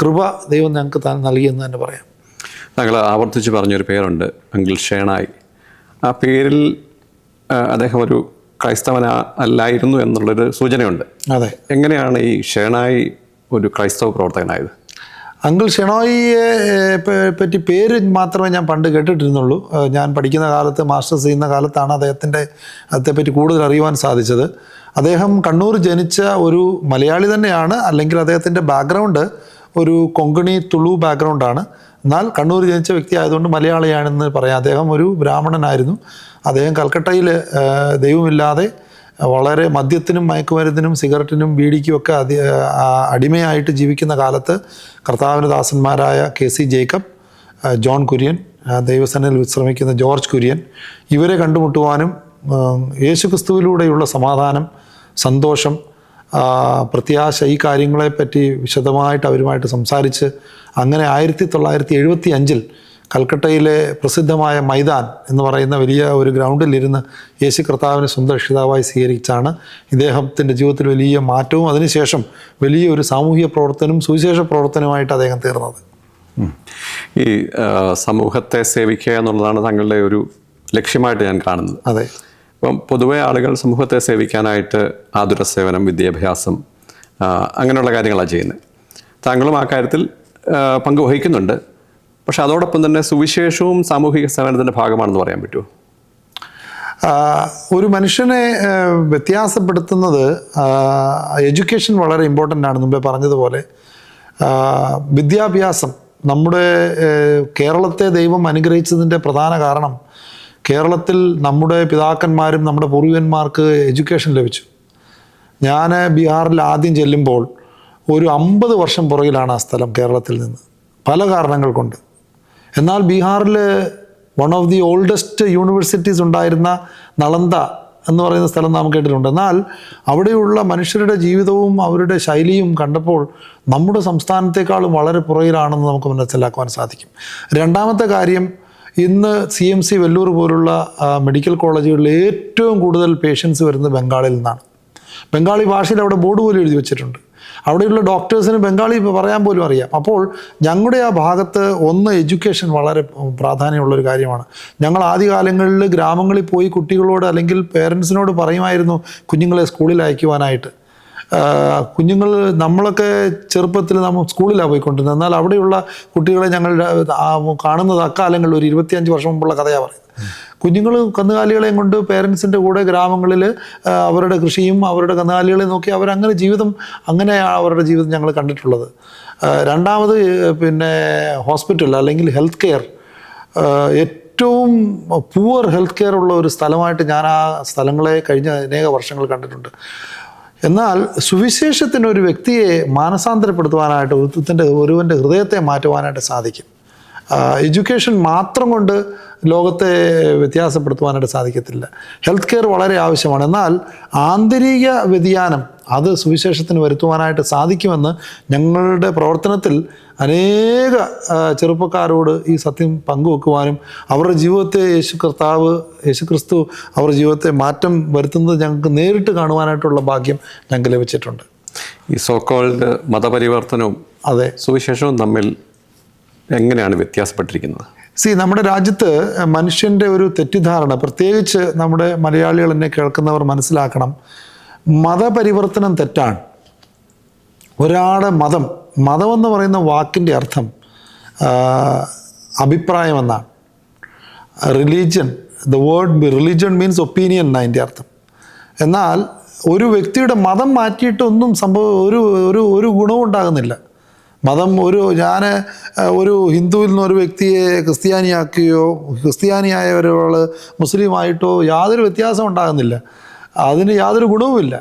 കൃപ ദൈവം ഞങ്ങൾക്ക് നൽകിയെന്ന് തന്നെ പറയാം. താങ്കൾ ആവർത്തിച്ച് പറഞ്ഞൊരു പേരുണ്ട്, അങ്കിൾ ഷേണായി. ആ പേരിൽ അദ്ദേഹം ഒരു ക്രൈസ്തവന അല്ലായിരുന്നു എന്നുള്ളൊരു സൂചനയുണ്ട്. അതെ. എങ്ങനെയാണ് ഈ ഷേണായി ഒരു ക്രൈസ്തവ പ്രവർത്തകനായത്? അങ്കിൾ ഷെണോയിയെ പറ്റി പേര് മാത്രമേ ഞാൻ പണ്ട് കേട്ടിട്ടിരുന്നുള്ളൂ. ഞാൻ പഠിക്കുന്ന കാലത്ത്, മാസ്റ്റേഴ്സ് ചെയ്യുന്ന കാലത്താണ് അദ്ദേഹത്തെപ്പറ്റി കൂടുതൽ അറിയുവാൻ സാധിച്ചത്. അദ്ദേഹം കണ്ണൂർ ജനിച്ച ഒരു മലയാളി തന്നെയാണ്, അല്ലെങ്കിൽ അദ്ദേഹത്തിൻ്റെ ബാക്ക്ഗ്രൗണ്ട് ഒരു കൊങ്കണി തുളു ബാക്ക്ഗ്രൗണ്ടാണ്. എന്നാൽ കണ്ണൂർ ജനിച്ച വ്യക്തി ആയതുകൊണ്ട് മലയാളിയാണെന്ന് പറയാം. അദ്ദേഹം ഒരു ബ്രാഹ്മണനായിരുന്നു. അദ്ദേഹം കൽക്കട്ടയിൽ ദൈവമില്ലാതെ വളരെ മദ്യത്തിനും മയക്കുമരുന്നിനും സിഗരറ്റിനും ബീഡിക്കും ഒക്കെ അടിമയായിട്ട് ജീവിക്കുന്ന കാലത്ത് കർത്താവിൻ്റെ ദാസന്മാരായ KC ജേക്കബ്, ജോൺ കുര്യൻ, ദൈവസേനയിൽ വിശ്രമിക്കുന്ന ജോർജ് കുര്യൻ, ഇവരെ കണ്ടുമുട്ടുവാനും യേശുക്രിസ്തുവിലൂടെയുള്ള സമാധാനം, സന്തോഷം, പ്രത്യാശ, ഈ കാര്യങ്ങളെപ്പറ്റി വിശദമായിട്ട് അവരുമായിട്ട് സംസാരിച്ച് അങ്ങനെ 1975 കൽക്കട്ടയിലെ പ്രസിദ്ധമായ മൈതാൻ എന്ന് പറയുന്ന വലിയ ഒരു ഗ്രൗണ്ടിലിരുന്ന് യേശു കർത്താവിനെ സ്വന്തം രക്ഷിതാവായി സ്വീകരിച്ചാണ് ഇദ്ദേഹത്തിൻ്റെ ജീവിതത്തിൽ വലിയ മാറ്റവും അതിനുശേഷം വലിയൊരു സാമൂഹിക പ്രവർത്തനവും സുവിശേഷ പ്രവർത്തനവുമായിട്ട് അദ്ദേഹം തീർന്നത്. ഈ സമൂഹത്തെ സേവിക്കുക എന്നുള്ളതാണ് താങ്കളുടെ ഒരു ലക്ഷ്യമായിട്ട് ഞാൻ കാണുന്നത്. അതെ. ഇപ്പം പൊതുവെ ആളുകൾ സമൂഹത്തെ സേവിക്കാനായിട്ട് ആതുര സേവനം, വിദ്യാഭ്യാസം, അങ്ങനെയുള്ള കാര്യങ്ങളാണ് ചെയ്യുന്നത്. താങ്കളും ആ കാര്യത്തിൽ പങ്കുവഹിക്കുന്നുണ്ട്. പക്ഷെ അതോടൊപ്പം തന്നെ സുവിശേഷവും സാമൂഹിക സേവനത്തിൻ്റെ ഭാഗമാണെന്ന് പറയാൻ പറ്റുമോ? ഒരു മനുഷ്യനെ വ്യത്യാസപ്പെടുത്തുന്നത് എഡ്യൂക്കേഷൻ വളരെ ഇമ്പോർട്ടൻ്റ് ആണ്. മുമ്പേ പറഞ്ഞതുപോലെ വിദ്യാഭ്യാസം, നമ്മുടെ കേരളത്തെ ദൈവം അനുഗ്രഹിച്ചതിൻ്റെ പ്രധാന കാരണം കേരളത്തിൽ നമ്മുടെ പിതാക്കന്മാരും നമ്മുടെ പൂർവികന്മാർക്ക് എഡ്യൂക്കേഷൻ ലഭിച്ചു. ഞാൻ ബീഹാറിൽ ആദ്യം ചെല്ലുമ്പോൾ ഒരു 50 വർഷം പുറകിലാണ് ആ സ്ഥലം കേരളത്തിൽ നിന്ന്, പല കാരണങ്ങൾ കൊണ്ട്. എന്നാൽ ബീഹാറിൽ one of the oldest universities ഉണ്ടായിരുന്ന നളന്ദ എന്ന് പറയുന്ന സ്ഥലം നാം കേട്ടിട്ടുണ്ട്. എന്നാൽ അവിടെയുള്ള മനുഷ്യരുടെ ജീവിതവും അവരുടെ ശൈലിയും കണ്ടപ്പോൾ നമ്മുടെ സംസ്ഥാനത്തെക്കാളും വളരെ പുറകിലാണെന്ന് നമുക്ക് മനസ്സിലാക്കുവാൻ സാധിക്കും. രണ്ടാമത്തെ കാര്യം, ഇന്ന് CMC വെല്ലൂർ പോലുള്ള മെഡിക്കൽ കോളേജുകളിൽ ഏറ്റവും കൂടുതൽ പേഷ്യൻസ് വരുന്നത് ബംഗാളിൽ നിന്നാണ്. ബംഗാളി ഭാഷയിൽ അവിടെ ബോർഡ് പോലും എഴുതി വെച്ചിട്ടുണ്ട്. അവിടെയുള്ള ഡോക്ടേഴ്സിന് ബംഗാളി പറയാൻ പോലും അറിയാം. അപ്പോൾ ഞങ്ങളുടെ ആ ഭാഗത്ത് എഡ്യൂക്കേഷൻ വളരെ പ്രാധാന്യമുള്ളൊരു കാര്യമാണ്. ഞങ്ങൾ ആദ്യകാലങ്ങളിൽ ഗ്രാമങ്ങളിൽ പോയി കുട്ടികളോട് അല്ലെങ്കിൽ പേരൻസിനോട് പറയുമായിരുന്നു കുഞ്ഞുങ്ങളെ സ്കൂളിൽ അയക്കുവാനായിട്ട്. കുഞ്ഞുങ്ങൾ നമ്മളൊക്കെ ചെറുപ്പത്തിൽ നമ്മൾ സ്കൂളിലാണ് പോയിക്കൊണ്ടിരുന്നത്. എന്നാൽ അവിടെയുള്ള കുട്ടികളെ ഞങ്ങൾ കാണുന്നത് അക്കാലങ്ങളിൽ ഒരു 25 വർഷം മുമ്പുള്ള കഥയാണ് പറയുന്നത്. കുഞ്ഞുങ്ങൾ കന്നുകാലികളെയും കൊണ്ട് പേരൻസിൻ്റെ കൂടെ ഗ്രാമങ്ങളിൽ അവരുടെ കൃഷിയും അവരുടെ കന്നുകാലികളെ നോക്കി അവരങ്ങനെ അങ്ങനെയാണ് അവരുടെ ജീവിതം ഞങ്ങൾ കണ്ടിട്ടുള്ളത്. രണ്ടാമത് പിന്നെ ഹോസ്പിറ്റൽ അല്ലെങ്കിൽ ഹെൽത്ത് കെയർ, ഏറ്റവും പൂവർ ഹെൽത്ത് കെയർ ഉള്ള ഒരു സ്ഥലമായിട്ട് ഞാൻ ആ സ്ഥലങ്ങളെ കഴിഞ്ഞ അനേക വർഷങ്ങൾ കണ്ടിട്ടുണ്ട്. എന്നാൽ സുവിശേഷത്തിന് ഒരു വ്യക്തിയെ മാനസാന്തരപ്പെടുത്തുവാനായിട്ട് ഒരുവൻ്റെ ഹൃദയത്തെ മാറ്റുവാനായിട്ട് സാധിക്കും. എഡ്യൂക്കേഷൻ മാത്രം കൊണ്ട് ലോകത്തെ വ്യത്യാസപ്പെടുത്തുവാനായിട്ട് സാധിക്കത്തില്ല. ഹെൽത്ത് കെയർ വളരെ ആവശ്യമാണ്. എന്നാൽ ആന്തരിക വ്യതിയാനം അത് സുവിശേഷത്തിന് വരുത്തുവാനായിട്ട് സാധിക്കുമെന്ന് ഞങ്ങളുടെ പ്രവർത്തനത്തിൽ അനേക ചെറുപ്പക്കാരോട് ഈ സത്യം പങ്കുവെക്കുവാനും അവരുടെ ജീവിതത്തെ യേശുക്രിസ്തു അവരുടെ ജീവിതത്തെ മാറ്റം വരുത്തുന്നത് ഞങ്ങൾക്ക് നേരിട്ട് കാണുവാനായിട്ടുള്ള ഭാഗ്യം ഞങ്ങൾക്ക് ലഭിച്ചിട്ടുണ്ട്. ഈ സോക്കോൾഡ് മതപരിവർത്തനവും അതെ സുവിശേഷവും തമ്മിൽ എങ്ങനെയാണ് വ്യത്യാസപ്പെട്ടിരിക്കുന്നത്? നമ്മുടെ രാജ്യത്ത് മനുഷ്യൻ്റെ ഒരു തെറ്റിദ്ധാരണ, പ്രത്യേകിച്ച് നമ്മുടെ മലയാളികൾ എന്നെ കേൾക്കുന്നവർ മനസ്സിലാക്കണം, മതപരിവർത്തനം തെറ്റാണ്. ഒരാളുടെ മതമെന്ന് പറയുന്ന വാക്കിൻ്റെ അർത്ഥം അഭിപ്രായമെന്നാണ്. റിലീജിയൻ മീൻസ് ഒപ്പീനിയൻ എന്നാണ് അതിൻ്റെ അർത്ഥം. എന്നാൽ ഒരു വ്യക്തിയുടെ മതം മാറ്റിയിട്ടൊന്നും ഒരു ഗുണവും ഉണ്ടാകുന്നില്ല. മതം ഞാൻ ഒരു ഹിന്ദുവിൽ നിന്ന് ഒരു വ്യക്തിയെ ക്രിസ്ത്യാനിയാക്കുകയോ ക്രിസ്ത്യാനിയായ ഒരാൾ മുസ്ലിമായിട്ടോ യാതൊരു വ്യത്യാസം ഉണ്ടാകുന്നില്ല, അതിന് യാതൊരു ഗുണവുമില്ല.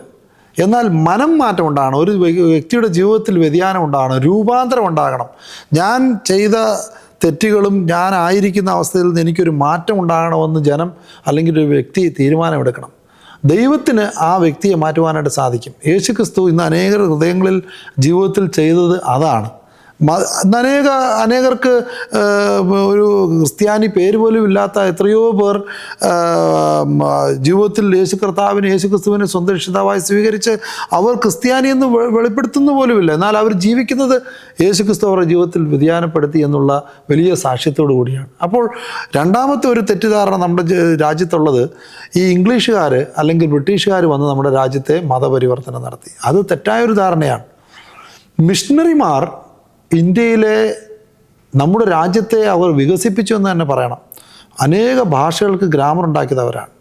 എന്നാൽ മനം മാറ്റം ഉണ്ടാകണം, ഒരു വ്യക്തിയുടെ ജീവിതത്തിൽ വ്യതിയാനം ഉണ്ടാകണം, രൂപാന്തരം ഉണ്ടാകണം. ഞാൻ ചെയ്ത തെറ്റുകളും ഞാൻ ആയിരിക്കുന്ന അവസ്ഥയിൽ നിന്ന് എനിക്കൊരു മാറ്റം ഉണ്ടാകണമെന്ന് ജനം അല്ലെങ്കിൽ ഒരു വ്യക്തി തീരുമാനമെടുക്കണം. ദൈവത്തിന് ആ വ്യക്തിയെ മാറ്റുവാനായിട്ട് സാധിക്കും. യേശുക്രിസ്തു ഇന്ന് അനേകർ ഹൃദയങ്ങളിൽ ജീവിതത്തിൽ ചെയ്തത് അതാണ്. അനേകർക്ക് ഒരു ക്രിസ്ത്യാനി പേര് പോലും ഇല്ലാത്ത എത്രയോ പേർ ജീവിതത്തിൽ യേശുക്രിസ്തുവിനെ സ്വന്തം രക്ഷിതാവായി സ്വീകരിച്ച് അവർ ക്രിസ്ത്യാനി എന്ന് വെളിപ്പെടുത്തുന്ന പോലുമില്ല. എന്നാൽ അവർ ജീവിക്കുന്നത് യേശുക്രിസ്തു അവരുടെ ജീവിതത്തിൽ വ്യതിയാനപ്പെടുത്തി എന്നുള്ള വലിയ സാക്ഷ്യത്തോടു കൂടിയാണ്. അപ്പോൾ രണ്ടാമത്തെ ഒരു തെറ്റിദ്ധാരണ നമ്മുടെ രാജ്യത്തുള്ളത്, ഈ ഇംഗ്ലീഷുകാർ അല്ലെങ്കിൽ ബ്രിട്ടീഷുകാർ വന്ന് നമ്മുടെ രാജ്യത്തെ മതപരിവർത്തനം നടത്തി. അത് തെറ്റായൊരു ധാരണയാണ്. മിഷണറിമാർ ഇന്ത്യയിലെ നമ്മുടെ രാജ്യത്തെ അവർ വികസിപ്പിച്ചു എന്ന് തന്നെ പറയണം. അനേക ഭാഷകൾക്ക് ഗ്രാമർ ഉണ്ടാക്കിയതവരാണ്.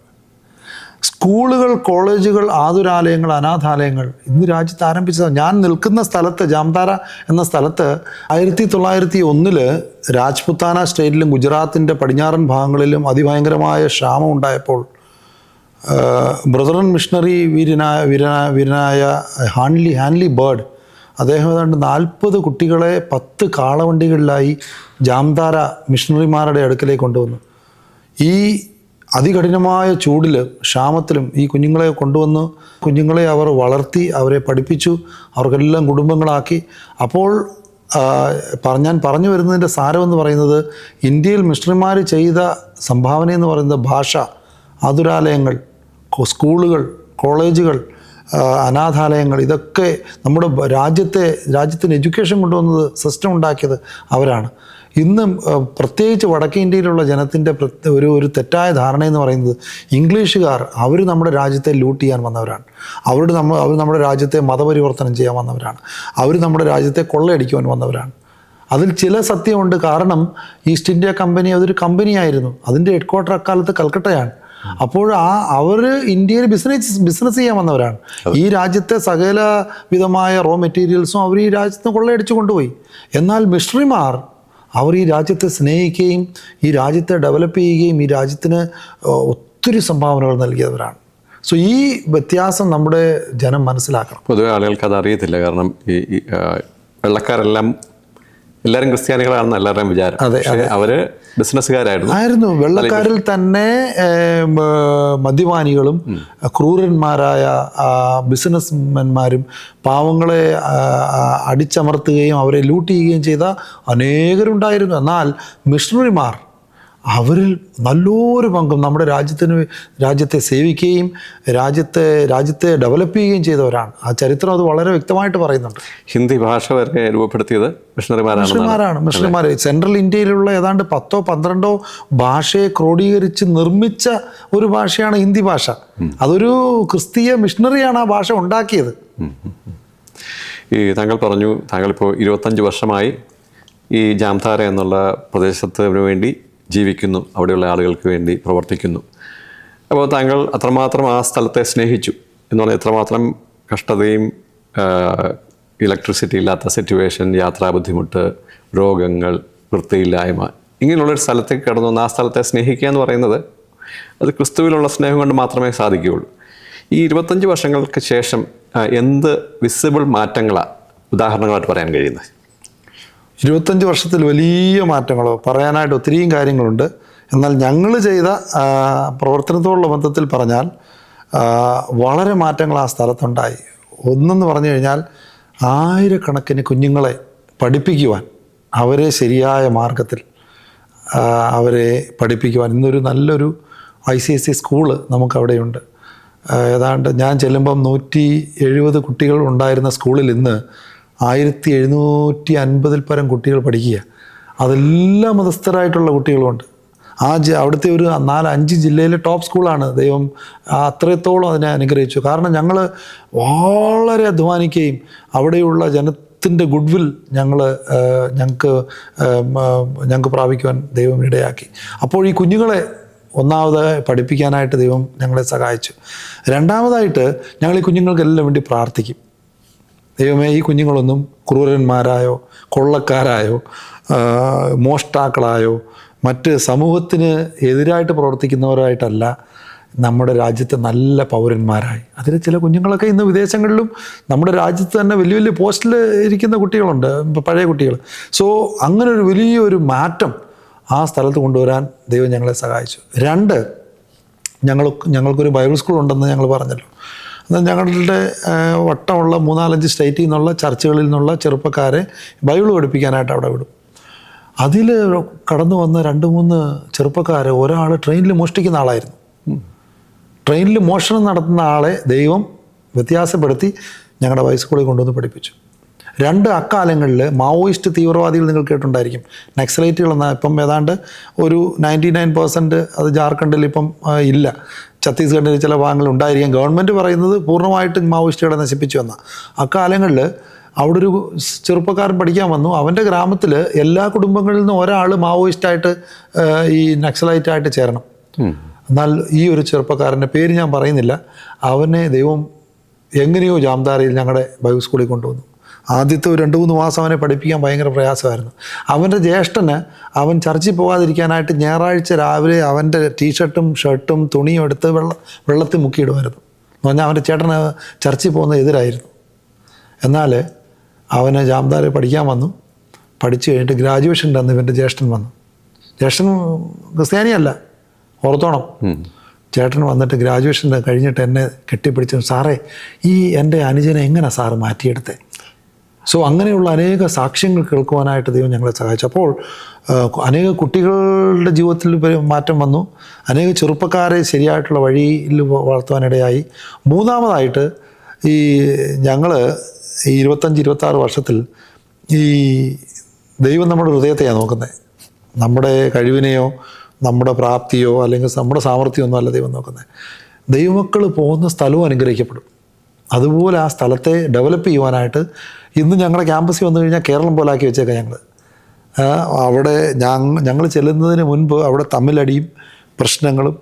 സ്കൂളുകൾ, കോളേജുകൾ, ആതുരാലയങ്ങൾ, അനാഥാലയങ്ങൾ ഇന്ന് രാജ്യത്ത് ആരംഭിച്ചതാണ്. ഞാൻ നിൽക്കുന്ന സ്ഥലത്ത്, ജാംതാര എന്ന സ്ഥലത്ത് 1901 രാജ്പുത്താന സ്റ്റേറ്റിലും ഗുജറാത്തിൻ്റെ പടിഞ്ഞാറൻ ഭാഗങ്ങളിലും അതിഭയങ്കരമായ ക്ഷാമം ഉണ്ടായപ്പോൾ ബ്രദറൻ മിഷണറി വീരനായ ഹാൻലി ബേർഡ് അദ്ദേഹം ഏതാണ്ട് 40 കുട്ടികളെ 10 കാളവണ്ടികളിലായി ജാംതാര മിഷണറിമാരുടെ അടുക്കലേക്ക് കൊണ്ടുവന്നു. ഈ അതികഠിനമായ ചൂടിലും ക്ഷാമത്തിലും ഈ കുഞ്ഞുങ്ങളെ കൊണ്ടുവന്ന് കുഞ്ഞുങ്ങളെ അവർ വളർത്തി, അവരെ പഠിപ്പിച്ചു, അവർക്കെല്ലാം കുടുംബങ്ങളാക്കി. അപ്പോൾ ഞാൻ പറഞ്ഞു വരുന്നതിൻ്റെ സാരമെന്ന് പറയുന്നത്, ഇന്ത്യയിൽ മിഷണറിമാർ ചെയ്ത സംഭാവന എന്ന് പറയുന്നത് ഭാഷ, ആതുരാലയങ്ങൾ, സ്കൂളുകൾ, കോളേജുകൾ, അനാഥാലയങ്ങൾ, ഇതൊക്കെ നമ്മുടെ രാജ്യത്തിന് എഡ്യൂക്കേഷൻ കൊണ്ടുവന്നത്, സിസ്റ്റം ഉണ്ടാക്കിയത് അവരാണ്. ഇന്ന് പ്രത്യേകിച്ച് വടക്കേ ഇന്ത്യയിലുള്ള ജനത്തിൻ്റെ ഒരു തെറ്റായ ധാരണയെന്ന് പറയുന്നത്, ഇംഗ്ലീഷുകാർ അവർ നമ്മുടെ രാജ്യത്തെ ലൂട്ട് ചെയ്യാൻ വന്നവരാണ്, അവർ നമ്മുടെ രാജ്യത്തെ മതപരിവർത്തനം ചെയ്യാൻ വന്നവരാണ്, അവർ നമ്മുടെ രാജ്യത്തെ കൊള്ളയടിക്കുവാൻ വന്നവരാണ്. അതിൽ ചില സത്യമുണ്ട്. കാരണം ഈസ്റ്റ് ഇന്ത്യ കമ്പനി അതൊരു കമ്പനിയായിരുന്നു. അതിൻ്റെ ഹെഡ്ക്വാർട്ടർ അക്കാലത്ത് കൽക്കട്ടയാണ്. അപ്പോൾ അവർ ഇന്ത്യയിൽ ബിസിനസ് ചെയ്യാൻ വന്നവരാണ്. ഈ രാജ്യത്തെ സകല വിധമായ റോ മെറ്റീരിയൽസും അവർ ഈ രാജ്യത്ത് കൊള്ളയടിച്ചു കൊണ്ടുപോയി. എന്നാൽ മിഷണറിമാർ അവർ ഈ രാജ്യത്തെ സ്നേഹിക്കുകയും ഈ രാജ്യത്തെ ഡെവലപ്പ് ചെയ്യുകയും ഈ രാജ്യത്തിന് ഒത്തിരി സംഭാവനകൾ നൽകിയവരാണ്. സോ ഈ വ്യത്യാസം നമ്മുടെ ജനം മനസ്സിലാക്കണം. പൊതുവെ ആളുകൾക്ക് അത് അറിയത്തില്ല. കാരണം ഈ വെള്ളക്കാരെല്ലാം എല്ലാവരും ക്രിസ്ത്യാനികളാണെന്ന് എല്ലാവരുടെയും വിചാരം. അവര് ബിസിനസ്സുകാരായിരുന്നു. വെള്ളക്കാരിൽ തന്നെ മദ്യപാനികളും ക്രൂരന്മാരായ ബിസിനസ്മെന്മാരും പാവങ്ങളെ അടിച്ചമർത്തുകയും അവരെ ലൂട്ട് ചെയ്യുകയും ചെയ്ത അനേകരുണ്ടായിരുന്നു. എന്നാൽ മിഷണറിമാർ അവരിൽ നല്ലൊരു പങ്കും നമ്മുടെ രാജ്യത്തെ സേവിക്കുകയും രാജ്യത്തെ ഡെവലപ്പ് ചെയ്യുകയും ചെയ്തവരാണ്. ആ ചരിത്രം അത് വളരെ വ്യക്തമായിട്ട് പറയുന്നുണ്ട്. ഹിന്ദി ഭാഷ വരെ രൂപപ്പെടുത്തിയത് മിഷണറിമാർ സെൻട്രൽ ഇന്ത്യയിലുള്ള ഏതാണ്ട് 10-12 ഭാഷയെ ക്രോഡീകരിച്ച് നിർമ്മിച്ച ഒരു ഭാഷയാണ് ഹിന്ദി ഭാഷ. അതൊരു ക്രിസ്തീയ മിഷണറിയാണ് ആ ഭാഷ ഉണ്ടാക്കിയത്. താങ്കൾ പറഞ്ഞു, താങ്കളിപ്പോൾ 25 വർഷമായി ഈ ജാംതാര എന്നുള്ള പ്രദേശത്തിന് വേണ്ടി ജീവിക്കുന്നു, അവിടെയുള്ള ആളുകൾക്ക് വേണ്ടി പ്രവർത്തിക്കുന്നു. അപ്പോൾ താങ്കൾ അത്രമാത്രം ആ സ്ഥലത്തെ സ്നേഹിച്ചു എന്ന് പറഞ്ഞാൽ എത്രമാത്രം കഷ്ടതയും ഇലക്ട്രിസിറ്റി ഇല്ലാത്ത സിറ്റുവേഷൻ, യാത്രാ ബുദ്ധിമുട്ട്, രോഗങ്ങൾ, വൃത്തിയില്ലായ്മ, ഇങ്ങനെയുള്ളൊരു സ്ഥലത്തേക്ക് കടന്നു വന്ന് ആ സ്ഥലത്തെ സ്നേഹിക്കുക എന്ന് പറയുന്നത് അത് ക്രിസ്തുവിലുള്ള സ്നേഹം കൊണ്ട് മാത്രമേ സാധിക്കുകയുള്ളൂ. ഈ 25 വർഷങ്ങൾക്ക് ശേഷം എന്ത് വിസിബിൾ മാറ്റങ്ങളാണ് ഉദാഹരണങ്ങളായിട്ട് പറയാൻ കഴിയുന്നത്? 25 വർഷത്തിൽ വലിയ മാറ്റങ്ങളോ പറയാനായിട്ട് ഒത്തിരിയും കാര്യങ്ങളുണ്ട്. എന്നാൽ ഞങ്ങൾ ചെയ്ത പ്രവർത്തനത്തോടുള്ള ബന്ധത്തിൽ പറഞ്ഞാൽ വളരെ മാറ്റങ്ങൾ ആ സ്ഥലത്തുണ്ടായി. ഒന്നെന്ന് പറഞ്ഞു കഴിഞ്ഞാൽ ആയിരക്കണക്കിന് കുഞ്ഞുങ്ങളെ പഠിപ്പിക്കുവാൻ, അവരെ ശരിയായ മാർഗത്തിൽ അവരെ പഠിപ്പിക്കുവാൻ ഇന്നൊരു നല്ലൊരു ICSE സ്കൂള് നമുക്കവിടെയുണ്ട്. ഏതാണ്ട് ഞാൻ ചെല്ലുമ്പം 170 കുട്ടികൾ ഉണ്ടായിരുന്ന സ്കൂളിൽ ഇന്ന് 1750 പരം കുട്ടികൾ പഠിക്കുക. അതെല്ലാം മതസ്ഥരായിട്ടുള്ള കുട്ടികളുമുണ്ട്. അവിടുത്തെ ഒരു 4-5 ജില്ലയിലെ ടോപ്പ് സ്കൂളാണ്. ദൈവം അത്രത്തോളം അതിനെ അനുഗ്രഹിച്ചു. കാരണം ഞങ്ങൾ വളരെ അധ്വാനിക്കുകയും അവിടെയുള്ള ജനത്തിൻ്റെ ഗുഡ്വിൽ ഞങ്ങൾക്ക് പ്രാപിക്കുവാൻ ദൈവം ഇടയാക്കി. അപ്പോൾ ഈ കുഞ്ഞുങ്ങളെ ഒന്നാമത് പഠിപ്പിക്കാനായിട്ട് ദൈവം ഞങ്ങളെ സഹായിച്ചു. രണ്ടാമതായിട്ട് ഞങ്ങൾ ഈ കുഞ്ഞുങ്ങൾക്കെല്ലാം വേണ്ടി പ്രാർത്ഥിക്കും. ദൈവമേ, ഈ കുഞ്ഞുങ്ങളൊന്നും ക്രൂരന്മാരായോ കൊള്ളക്കാരായോ മോഷ്ടാക്കളായോ മറ്റ് സമൂഹത്തിന് എതിരായിട്ട് പ്രവർത്തിക്കുന്നവരായിട്ടല്ല, നമ്മുടെ രാജ്യത്തെ നല്ല പൗരന്മാരായി. അതിൽ ചില കുഞ്ഞുങ്ങളൊക്കെ ഇന്ന് വിദേശങ്ങളിലും നമ്മുടെ രാജ്യത്ത് തന്നെ വലിയ വലിയ പോസ്റ്റിൽ ഇരിക്കുന്ന കുട്ടികളുണ്ട്, പഴയ കുട്ടികൾ. സോ അങ്ങനൊരു വലിയൊരു മാറ്റം ആ സ്ഥലത്ത് കൊണ്ടുവരാൻ ദൈവം ഞങ്ങളെ സഹായിച്ചു. 2, ഞങ്ങൾക്കൊരു ബൈബിൾ സ്കൂൾ ഉണ്ടെന്ന് ഞങ്ങൾ പറഞ്ഞല്ലോ. എന്നാൽ ഞങ്ങളുടെ വട്ടമുള്ള 3-4 സ്റ്റേറ്റിൽ നിന്നുള്ള ചർച്ചുകളിൽ നിന്നുള്ള ചെറുപ്പക്കാരെ ബൈബിൾ പഠിപ്പിക്കാനായിട്ട് അവിടെ വിടും. അതിൽ കടന്നു വന്ന 2-3 ചെറുപ്പക്കാരെ, ഒരാൾ ട്രെയിനിൽ മോഷ്ടിക്കുന്ന ആളായിരുന്നു. ട്രെയിനിൽ മോഷണം നടത്തുന്ന ആളെ ദൈവം വ്യത്യാസപ്പെടുത്തി ഞങ്ങളുടെ ഹൈസ്കൂളിൽ കൊണ്ടുവന്ന് പഠിപ്പിച്ചു. 2 അക്കാലങ്ങളിൽ മാവോയിസ്റ്റ് തീവ്രവാദികൾ നിങ്ങൾ കേട്ടിട്ടുണ്ടായിരിക്കും. നക്സലൈറ്റുകളെന്ന ഇപ്പം ഏതാണ്ട് ഒരു 99% അത് ജാർഖണ്ഡിൽ ഇപ്പം ഇല്ല. ഛത്തീസ്ഗഡിൽ ചില ഭാഗങ്ങളിൽ ഉണ്ടായിരിക്കാം. ഗവൺമെൻറ് പറയുന്നത് പൂർണ്ണമായിട്ടും മാവോയിസ്റ്റുകളെ നശിപ്പിച്ചു വന്ന. അക്കാലങ്ങളിൽ അവിടെ ഒരു ചെറുപ്പക്കാരൻ പഠിക്കാൻ വന്നു. അവൻ്റെ ഗ്രാമത്തിൽ എല്ലാ കുടുംബങ്ങളിൽ നിന്നും ഒരാൾ മാവോയിസ്റ്റായിട്ട് ഈ നക്സലൈറ്റായിട്ട് ചേരണം. എന്നാൽ ഈ ഒരു ചെറുപ്പക്കാരൻ്റെ പേര് ഞാൻ പറയുന്നില്ല. അവനെ ദൈവം എങ്ങനെയോ ജാംതാരയിൽ ഞങ്ങളുടെ ബൈബിൾ സ്കൂളിൽ കൊണ്ടുവന്നു. ആദ്യത്തെ ഒരു 2-3 മാസം അവനെ പഠിപ്പിക്കാൻ ഭയങ്കര പ്രയാസമായിരുന്നു. അവൻ്റെ ജ്യേഷ്ഠന് അവൻ ചർച്ചിൽ പോകാതിരിക്കാനായിട്ട് ഞായറാഴ്ച രാവിലെ അവൻ്റെ ടീഷർട്ടും ഷർട്ടും തുണിയും എടുത്ത് വെള്ളത്തിൽ മുക്കിയിടുമായിരുന്നു. എന്ന് പറഞ്ഞാൽ അവൻ്റെ ചേട്ടന് ചർച്ചിൽ പോകുന്നത് എതിരായിരുന്നു. എന്നാൽ അവന് ജാംതാര പഠിക്കാൻ വന്നു. പഠിച്ചു കഴിഞ്ഞിട്ട് ഗ്രാജുവേഷൻ്റെ അന്ന് ഇവൻ്റെ ജ്യേഷ്ഠൻ വന്നു. ജ്യേഷ്ഠൻ ക്രിസ്ത്യാനിയല്ല, ഓർത്തോണം. ചേട്ടൻ വന്നിട്ട് ഗ്രാജുവേഷൻ കഴിഞ്ഞിട്ട് എന്നെ കെട്ടിപ്പിടിച്ചു, സാറേ ഈ എൻ്റെ അനുജനെ എങ്ങനെ സാറ് മാറ്റിയെടുത്തേ? സോ അങ്ങനെയുള്ള അനേക സാക്ഷ്യങ്ങൾ കേൾക്കുവാനായിട്ട് ദൈവം ഞങ്ങളെ സഹായിച്ചു. അപ്പോൾ അനേക കുട്ടികളുടെ ജീവിതത്തിൽ മാറ്റം വന്നു. അനേക ചെറുപ്പക്കാരെ ശരിയായിട്ടുള്ള വഴിയിൽ വളർത്തുവാനിടയായി. മൂന്നാമതായിട്ട് ഈ ഞങ്ങൾ ഈ 25-26 വർഷത്തിൽ ഈ ദൈവം നമ്മുടെ ഹൃദയത്തെയാണ് നോക്കുന്നത്. നമ്മുടെ കഴിവിനെയോ നമ്മുടെ പ്രാപ്തിയോ അല്ലെങ്കിൽ നമ്മുടെ സാമർഥ്യമൊന്നും അല്ല ദൈവം നോക്കുന്നത്. ദൈവമക്കൾ പോകുന്ന സ്ഥലവും അനുഗ്രഹിക്കപ്പെടും. അതുപോലെ ആ സ്ഥലത്തെ ഡെവലപ്പ് ചെയ്യുവാനായിട്ട് ഇന്ന് ഞങ്ങളുടെ ക്യാമ്പസിൽ വന്നു കഴിഞ്ഞാൽ കേരളം പോലാക്കി വെച്ചേക്കാം ഞങ്ങൾ. അവിടെ ഞങ്ങൾ ചെല്ലുന്നതിന് മുൻപ് അവിടെ തമ്മിലടിയും പ്രശ്നങ്ങളും,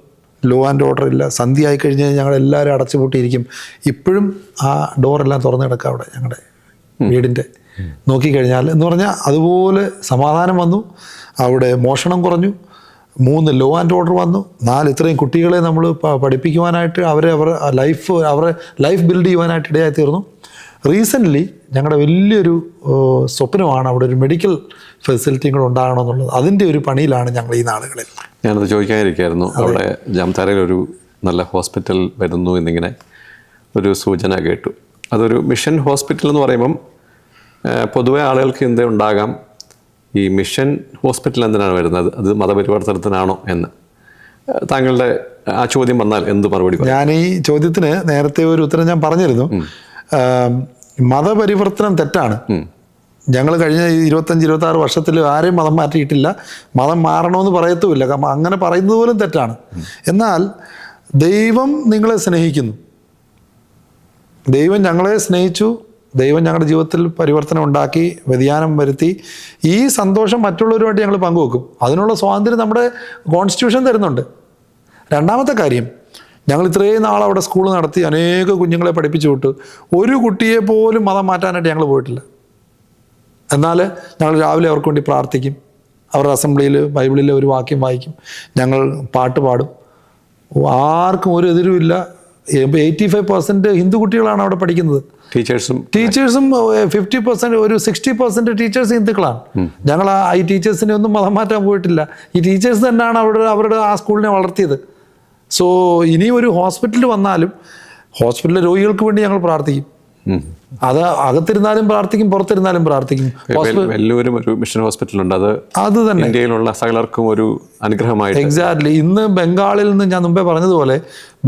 ലോ ആൻഡ് ഓർഡർ ഇല്ല. സന്ധ്യ ആയി കഴിഞ്ഞ് ഞങ്ങളെല്ലാവരും അടച്ചുപൂട്ടിയിരിക്കും. ഇപ്പോഴും ആ ഡോറെല്ലാം തുറന്നു കിടക്കുക അവിടെ ഞങ്ങളുടെ വീടിൻ്റെ. നോക്കിക്കഴിഞ്ഞാൽ എന്ന് പറഞ്ഞാൽ അതുപോലെ സമാധാനം വന്നു. അവിടെ മോഷണം കുറഞ്ഞു. 3 ലോ ആൻഡ് ഓർഡർ വന്നു. 4 ഇത്രയും കുട്ടികളെ നമ്മൾ പഠിപ്പിക്കുവാനായിട്ട് അവരെ ലൈഫ് ബിൽഡ് ചെയ്യുവാനായിട്ട് ഇടയായി തീർന്നു. റീസെൻ്റ്ലി ഞങ്ങളുടെ വലിയൊരു സ്വപ്നമാണ് അവിടെ ഒരു മെഡിക്കൽ ഫെസിലിറ്റിയും കൂടെ ഉണ്ടാകണമെന്നുള്ളത്. അതിൻ്റെ ഒരു പണിയിലാണ് ഞങ്ങൾ ഈ നാളുകളിൽ. ഞാനത് ചോദിക്കാനിരിക്കായിരുന്നു. അവിടെ ജാംതാരയിൽ ഒരു നല്ല ഹോസ്പിറ്റൽ വരുന്നു എന്നിങ്ങനെ ഒരു സൂചന കേട്ടു. അതൊരു മിഷൻ ഹോസ്പിറ്റൽ എന്ന് പറയുമ്പം പൊതുവെ ആളുകൾക്ക് ചിന്ത ഉണ്ടാകാം ഈ മിഷൻ ഹോസ്പിറ്റൽ എന്തിനാണ് വരുന്നത്, അത് മതപരിവർത്തനത്തിനാണോ എന്ന് താങ്കളുടെ ആ ചോദ്യം വന്നാൽ എന്ത് മറുപടി പറയും? ഞാൻ ഈ ചോദ്യത്തിന് നേരത്തെ ഒരു ഉത്തരം ഞാൻ പറഞ്ഞിരുന്നു. മതപരിവർത്തനം തെറ്റാണ്. ഞങ്ങൾ കഴിഞ്ഞ 25-26 വർഷത്തിൽ ആരെയും മതം മാറ്റിയിട്ടില്ല, മതം മാറണമെന്ന് പറയത്തുമില്ല. കാരണം അങ്ങനെ പറയുന്നത് പോലും തെറ്റാണ്. എന്നാൽ ദൈവം നിങ്ങളെ സ്നേഹിക്കുന്നു, ദൈവം ഞങ്ങളെ സ്നേഹിച്ചു, ദൈവം ഞങ്ങളുടെ ജീവിതത്തിൽ പരിവർത്തനം ഉണ്ടാക്കി, വ്യതിയാനം വരുത്തി. ഈ സന്തോഷം മറ്റുള്ളവരുമായിട്ട് ഞങ്ങൾ പങ്കുവെക്കും. അതിനുള്ള സ്വാതന്ത്ര്യം നമ്മുടെ കോൺസ്റ്റിറ്റ്യൂഷൻ തരുന്നുണ്ട്. രണ്ടാമത്തെ കാര്യം, ഞങ്ങൾ ഇത്രയും നാൾ അവിടെ സ്കൂൾ നടത്തി അനേക കുഞ്ഞുങ്ങളെ പഠിപ്പിച്ചു വിട്ടു. ഒരു കുട്ടിയെ പോലും മതം മാറ്റാനായിട്ട് ഞങ്ങൾ പോയിട്ടില്ല. എന്നാൽ ഞങ്ങൾ രാവിലെ അവർക്ക് വേണ്ടി പ്രാർത്ഥിക്കും, അവരുടെ അസംബ്ലിയിൽ ബൈബിളിലെ ഒരു വാക്യം വായിക്കും, ഞങ്ങൾ പാട്ട് പാടും. ആർക്കും ഒരു എതിരുമില്ല. 85% ഹിന്ദു കുട്ടികളാണ് അവിടെ പഠിക്കുന്നത്. ടീച്ചേഴ്സും 50%, ഒരു 60% ടീച്ചേഴ്സ് ഹിന്ദുക്കളാണ്. ഞങ്ങൾ ഈ ടീച്ചേഴ്സിനെ ഒന്നും മതം മാറ്റാൻ പോയിട്ടില്ല. ഈ ടീച്ചേഴ്സ് തന്നെയാണ് അവരുടെ ആ സ്കൂളിനെ വളർത്തിയത്. സോ ഇനി ഒരു ഹോസ്പിറ്റലിൽ വന്നാലും ഹോസ്പിറ്റലിലെ രോഗികൾക്ക് വേണ്ടി ഞങ്ങൾ പ്രാർത്ഥിക്കും. അത് അകത്തിരുന്നാലും പ്രാർത്ഥിക്കും, പുറത്തിരുന്നാലും പ്രാർത്ഥിക്കും. വെല്ലൂരും ഒരു മിഷൻ ഹോസ്പിറ്റലുണ്ട്, അത് തന്നെ ഇന്ത്യയിലുള്ള സകലർക്കും ഒരു അനുഗ്രഹമായി. എക്സാക്ട്ലി. ഇന്ന് ബംഗാളിൽ നിന്ന്, ഞാൻ മുമ്പേ പറഞ്ഞതുപോലെ,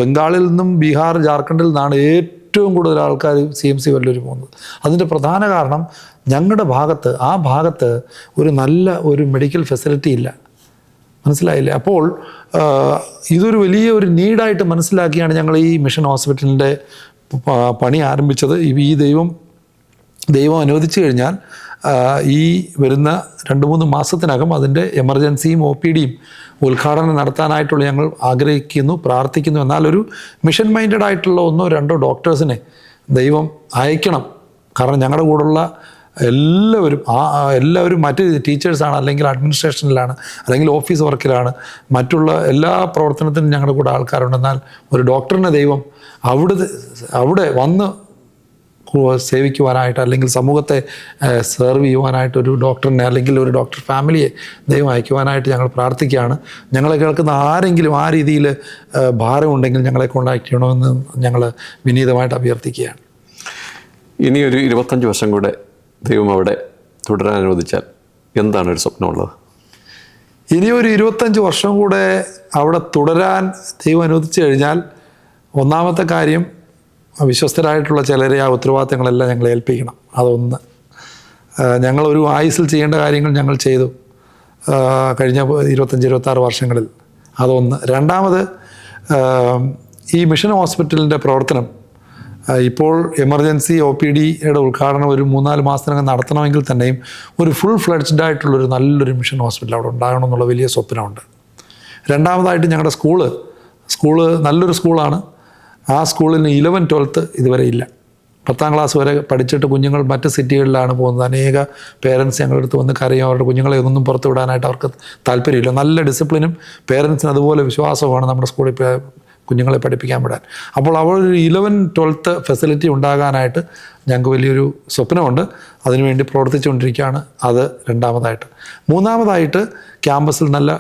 ബംഗാളിൽ നിന്നും ബീഹാർ, ജാർഖണ്ഡിൽ നിന്നാണ് ഏറ്റവും കൂടുതൽ ആൾക്കാർ CMC വെല്ലൂർ പോകുന്നത്. അതിൻ്റെ പ്രധാന കാരണം ഞങ്ങളുടെ ഭാഗത്ത്, ആ ഭാഗത്ത് ഒരു നല്ല ഒരു മെഡിക്കൽ ഫെസിലിറ്റി ഇല്ല. മനസ്സിലായില്ലേ? അപ്പോൾ ഇതൊരു വലിയ ഒരു നീഡായിട്ട് മനസ്സിലാക്കിയാണ് ഞങ്ങൾ ഈ മിഷൻ ഹോസ്പിറ്റലിൻ്റെ പണി ആരംഭിച്ചത്. ഈ ദൈവം അനുവദിച്ചു കഴിഞ്ഞാൽ ഈ വരുന്ന 2-3 മാസത്തിനകം അതിൻ്റെ എമർജൻസിയും OPDയും ഉദ്ഘാടനം നടത്താനായിട്ടുള്ള ഞങ്ങൾ ആഗ്രഹിക്കുന്നു, പ്രാർത്ഥിക്കുന്നു. എന്നാൽ ഒരു മിഷൻ മൈൻഡഡ് ആയിട്ടുള്ള 1-2 ഡോക്ടേഴ്സിനെ ദൈവം അയക്കണം. കാരണം ഞങ്ങളുടെ കൂടെയുള്ള എല്ലാവരും മറ്റ് ടീച്ചേഴ്സാണ്, അല്ലെങ്കിൽ അഡ്മിനിസ്ട്രേഷനിലാണ്, അല്ലെങ്കിൽ ഓഫീസ് വർക്കിലാണ്, മറ്റുള്ള എല്ലാ പ്രവർത്തനത്തിനും ഞങ്ങളുടെ കൂടെ ആൾക്കാരുണ്ട്. എന്നാൽ ഒരു ഡോക്ടറിനെ ദൈവം അവിടെ വന്ന് സേവിക്കുവാനായിട്ട്, അല്ലെങ്കിൽ സമൂഹത്തെ സെർവ് ചെയ്യുവാനായിട്ട് ഒരു ഡോക്ടറിനെ, അല്ലെങ്കിൽ ഒരു ഡോക്ടർ ഫാമിലിയെ ദൈവം അയക്കുവാനായിട്ട് ഞങ്ങൾ പ്രാർത്ഥിക്കുകയാണ്. ഞങ്ങളെ കേൾക്കുന്ന ആരെങ്കിലും ആ രീതിയിൽ ഭാരമുണ്ടെങ്കിൽ ഞങ്ങളെ കോൺടാക്ട് ചെയ്യണമെന്ന് ഞങ്ങൾ വിനീതമായിട്ട് അഭ്യർത്ഥിക്കുകയാണ്. ഇനിയൊരു 25 വർഷം കൂടെ ദൈവം അവിടെ തുടരാൻ അനുവദിച്ചാൽ എന്താണ് ഒരു സ്വപ്നമുള്ളത്? ഇനിയൊരു 25 വർഷം കൂടെ അവിടെ തുടരാൻ ദൈവം അനുവദിച്ചു കഴിഞ്ഞാൽ, ഒന്നാമത്തെ കാര്യം, വിശ്വസ്തരായിട്ടുള്ള ചിലരെ ആ ഉത്തരവാദിത്തങ്ങളെല്ലാം ഞങ്ങൾ ഏൽപ്പിക്കണം. അതൊന്ന്. ഞങ്ങളൊരു ആയുസ്സിൽ ചെയ്യേണ്ട കാര്യങ്ങൾ ഞങ്ങൾ ചെയ്തു കഴിഞ്ഞ 25-26 വർഷങ്ങളിൽ. അതൊന്ന്. രണ്ടാമത്, ഈ മിഷൻ ഹോസ്പിറ്റലിൻ്റെ പ്രവർത്തനം ഇപ്പോൾ എമർജൻസി OPDയുടെ ഉദ്ഘാടനം ഒരു 3-4 മാസത്തിനകം നടത്തണമെങ്കിൽ തന്നെയും ഒരു ഫുൾ ഫ്ലെഡ്ജ്ഡ് ആയിട്ടുള്ളൊരു നല്ലൊരു മിഷൻ ഹോസ്പിറ്റൽ അവിടെ ഉണ്ടാകണം എന്നുള്ള വലിയ സ്വപ്നമുണ്ട്. രണ്ടാമതായിട്ട്, ഞങ്ങളുടെ സ്കൂള് നല്ലൊരു സ്കൂളാണ്. ആ സ്കൂളിന് 11-12 ഇതുവരെ ഇല്ല. 10ാം ക്ലാസ് വരെ പഠിച്ചിട്ട് കുഞ്ഞുങ്ങൾ മറ്റ് സിറ്റികളിലാണ് പോകുന്നത്. അനേക പേരൻസ് ഞങ്ങളുടെ അടുത്ത് വന്ന് കരയും. അവരുടെ കുഞ്ഞുങ്ങളെ ഒന്നും പുറത്തു വിടാനായിട്ട് അവർക്ക് താല്പര്യമില്ല. നല്ല ഡിസിപ്ലിനും പേരൻസിന് അതുപോലെ വിശ്വാസമാണ് നമ്മുടെ സ്കൂളിൽ കുഞ്ഞുങ്ങളെ പഠിപ്പിക്കാൻ വിടാൻ. അപ്പോൾ അവിടെ ഒരു 11-12 ഫെസിലിറ്റി ഉണ്ടാകാനായിട്ട് ഞങ്ങൾക്ക് വലിയൊരു സ്വപ്നമുണ്ട്. അതിനുവേണ്ടി പ്രവർത്തിച്ചുകൊണ്ടിരിക്കുകയാണ്. അത് രണ്ടാമതായിട്ട്. മൂന്നാമതായിട്ട്, ക്യാമ്പസിൽ നല്ല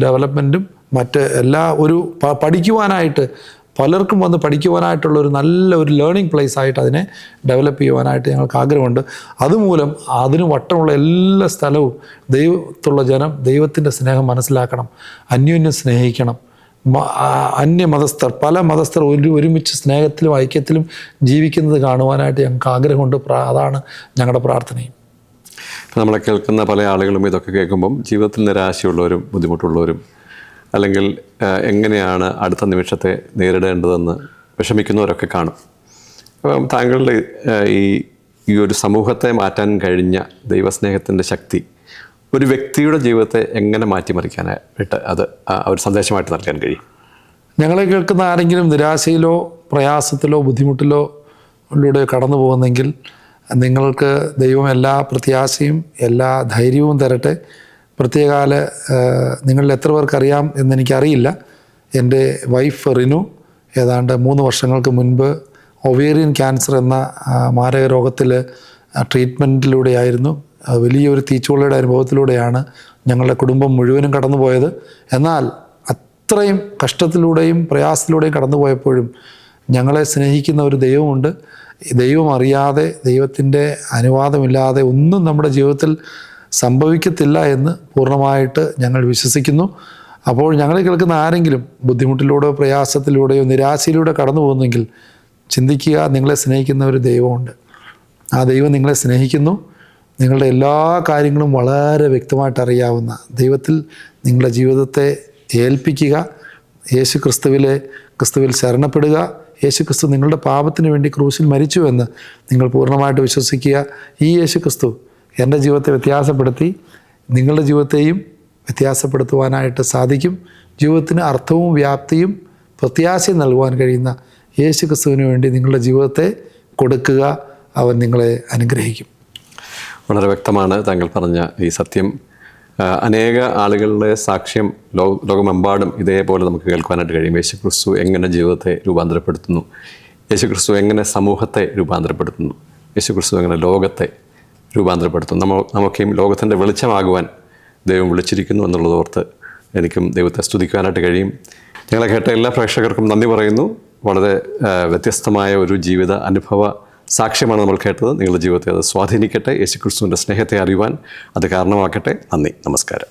ഡെവലപ്മെൻറ്റും മറ്റ് എല്ലാ ഒരു പഠിക്കുവാനായിട്ട്, പലർക്കും വന്ന് പഠിക്കുവാനായിട്ടുള്ള ഒരു നല്ല ഒരു ലേണിംഗ് പ്ലേസ് ആയിട്ട് അതിനെ ഡെവലപ്പ് ചെയ്യുവാനായിട്ട് ഞങ്ങൾക്ക് ആഗ്രഹമുണ്ട്. അതുമൂലം അതിന് വട്ടമുള്ള എല്ലാ സ്ഥലവും ദൈവത്തുള്ള ജനം ദൈവത്തിൻ്റെ സ്നേഹം മനസ്സിലാക്കണം, അന്യോന്യം സ്നേഹിക്കണം. അന്യമതസ്ഥർ, പല മതസ്ഥർ ഒരുമിച്ച് സ്നേഹത്തിലും ഐക്യത്തിലും ജീവിക്കുന്നത് കാണുവാനായിട്ട് ഞങ്ങൾക്ക് ആഗ്രഹമുണ്ട്. അതാണ് ഞങ്ങളുടെ പ്രാർത്ഥനയും. നമ്മളെ കേൾക്കുന്ന പല ആളുകളും ഇതൊക്കെ കേൾക്കുമ്പം ജീവിതത്തിൽ നിരാശയുള്ളവരും ബുദ്ധിമുട്ടുള്ളവരും, അല്ലെങ്കിൽ എങ്ങനെയാണ് അടുത്ത നിമിഷത്തെ നേരിടേണ്ടതെന്ന് വിഷമിക്കുന്നവരൊക്കെ കാണും. അപ്പം താങ്കളുടെ ഈ ഒരു സമൂഹത്തെ മാറ്റാൻ കഴിഞ്ഞ ദൈവസ്നേഹത്തിൻ്റെ ശക്തി ഒരു വ്യക്തിയുടെ ജീവിതത്തെ എങ്ങനെ മാറ്റിമറിക്കാനായിട്ട് അത് ഒരു സന്ദേശമായിട്ട് നൽകാൻ കഴിയും? ഞങ്ങളെ കേൾക്കുന്ന ആരെങ്കിലും നിരാശയിലോ പ്രയാസത്തിലോ ബുദ്ധിമുട്ടിലോ ൂടെ കടന്നു പോകുന്നെങ്കിൽ, നിങ്ങൾക്ക് ദൈവം എല്ലാ പ്രത്യാശയും എല്ലാ ധൈര്യവും തരട്ടെ. പ്രത്യേകാല നിങ്ങളിൽ എത്ര പേർക്കറിയാം എന്നെനിക്കറിയില്ല, എൻ്റെ വൈഫ് റിനു ഏതാണ്ട് 3 വർഷങ്ങൾക്ക് മുൻപ് ഒവേറിയൻ ക്യാൻസർ എന്ന മാരക രോഗത്തിൽ ട്രീറ്റ്മെൻറ്റിലൂടെയായിരുന്നു. വലിയൊരു തീച്ചുളയുടെ അനുഭവത്തിലൂടെയാണ് ഞങ്ങളുടെ കുടുംബം മുഴുവനും കടന്നുപോയത്. എന്നാൽ അത്രയും കഷ്ടത്തിലൂടെയും പ്രയാസത്തിലൂടെയും കടന്നുപോയപ്പോഴും ഞങ്ങളെ സ്നേഹിക്കുന്ന ഒരു ദൈവമുണ്ട്. ദൈവം അറിയാതെ, ദൈവത്തിൻ്റെ അനുവാദമില്ലാതെ ഒന്നും നമ്മുടെ ജീവിതത്തിൽ സംഭവിക്കത്തില്ല എന്ന് പൂർണ്ണമായിട്ട് ഞങ്ങൾ വിശ്വസിക്കുന്നു. അപ്പോൾ ഞങ്ങളെ കേൾക്കുന്ന ആരെങ്കിലും ബുദ്ധിമുട്ടിലൂടെയോ പ്രയാസത്തിലൂടെയോ നിരാശയിലൂടെ കടന്നു പോകുന്നെങ്കിൽ ചിന്തിക്കുക, നിങ്ങളെ സ്നേഹിക്കുന്ന ഒരു ദൈവമുണ്ട്. ആ ദൈവം നിങ്ങളെ സ്നേഹിക്കുന്നു. നിങ്ങളുടെ എല്ലാ കാര്യങ്ങളും വളരെ വ്യക്തമായിട്ട് അറിയാവുന്ന ദൈവത്തിൽ നിങ്ങളുടെ ജീവിതത്തെ ഏൽപ്പിക്കുക. ക്രിസ്തുവിൽ ശരണപ്പെടുക. യേശുക്രിസ്തു നിങ്ങളുടെ പാപത്തിന് വേണ്ടി ക്രൂശിൽ മരിച്ചുവെന്ന് നിങ്ങൾ പൂർണ്ണമായിട്ട് വിശ്വസിക്കുക. ഈ യേശുക്രിസ്തു എൻ്റെ ജീവിതത്തെ വ്യത്യാസപ്പെടുത്തി നിങ്ങളുടെ ജീവിതത്തെയും വ്യത്യാസപ്പെടുത്തുവാനായിട്ട് സാധിക്കും. ജീവിതത്തിന് അർത്ഥവും വ്യാപ്തിയും പ്രത്യാശയും നൽകുവാൻ കഴിയുന്ന യേശുക്രിസ്തുവിന് വേണ്ടി നിങ്ങളുടെ ജീവിതത്തെ കൊടുക്കുക. അവൻ നിങ്ങളെ അനുഗ്രഹിക്കും. വളരെ വ്യക്തമാണ് താങ്കൾ പറഞ്ഞ ഈ സത്യം. അനേക ആളുകളുടെ സാക്ഷ്യം ലോകമെമ്പാടും ഇതേപോലെ നമുക്ക് കേൾക്കാനായിട്ട് കഴിയും. യേശുക്രിസ്തു എങ്ങനെ ജീവിതത്തെ രൂപാന്തരപ്പെടുത്തുന്നു, യേശുക്രിസ്തു എങ്ങനെ സമൂഹത്തെ രൂപാന്തരപ്പെടുത്തുന്നു, യേശുക്രിസ്തു എങ്ങനെ ലോകത്തെ രൂപാന്തരപ്പെടുത്തുന്നു. നമുക്കും ലോകത്തിൻ്റെ വെളിച്ചമാകുവാൻ ദൈവം വിളിച്ചിരിക്കുന്നു എന്നുള്ളതോർത്ത് എനിക്കും ദൈവത്തെ സ്തുതിക്കുവാനായിട്ട് കഴിയും. ഞങ്ങളെ കേട്ട എല്ലാ പ്രേക്ഷകർക്കും നന്ദി പറയുന്നു. വളരെ വ്യത്യസ്തമായ ഒരു ജീവിത അനുഭവ സാക്ഷ്യമാണ് നമ്മൾ കേട്ടത്. നിങ്ങളുടെ ജീവിതത്തെ അത് സ്വാധീനിക്കട്ടെ. യേശുക്രിസ്തുവിൻ്റെ സ്നേഹത്തെ അറിയുവാൻ അത് കാരണമാക്കട്ടെ. നന്ദി, നമസ്കാരം.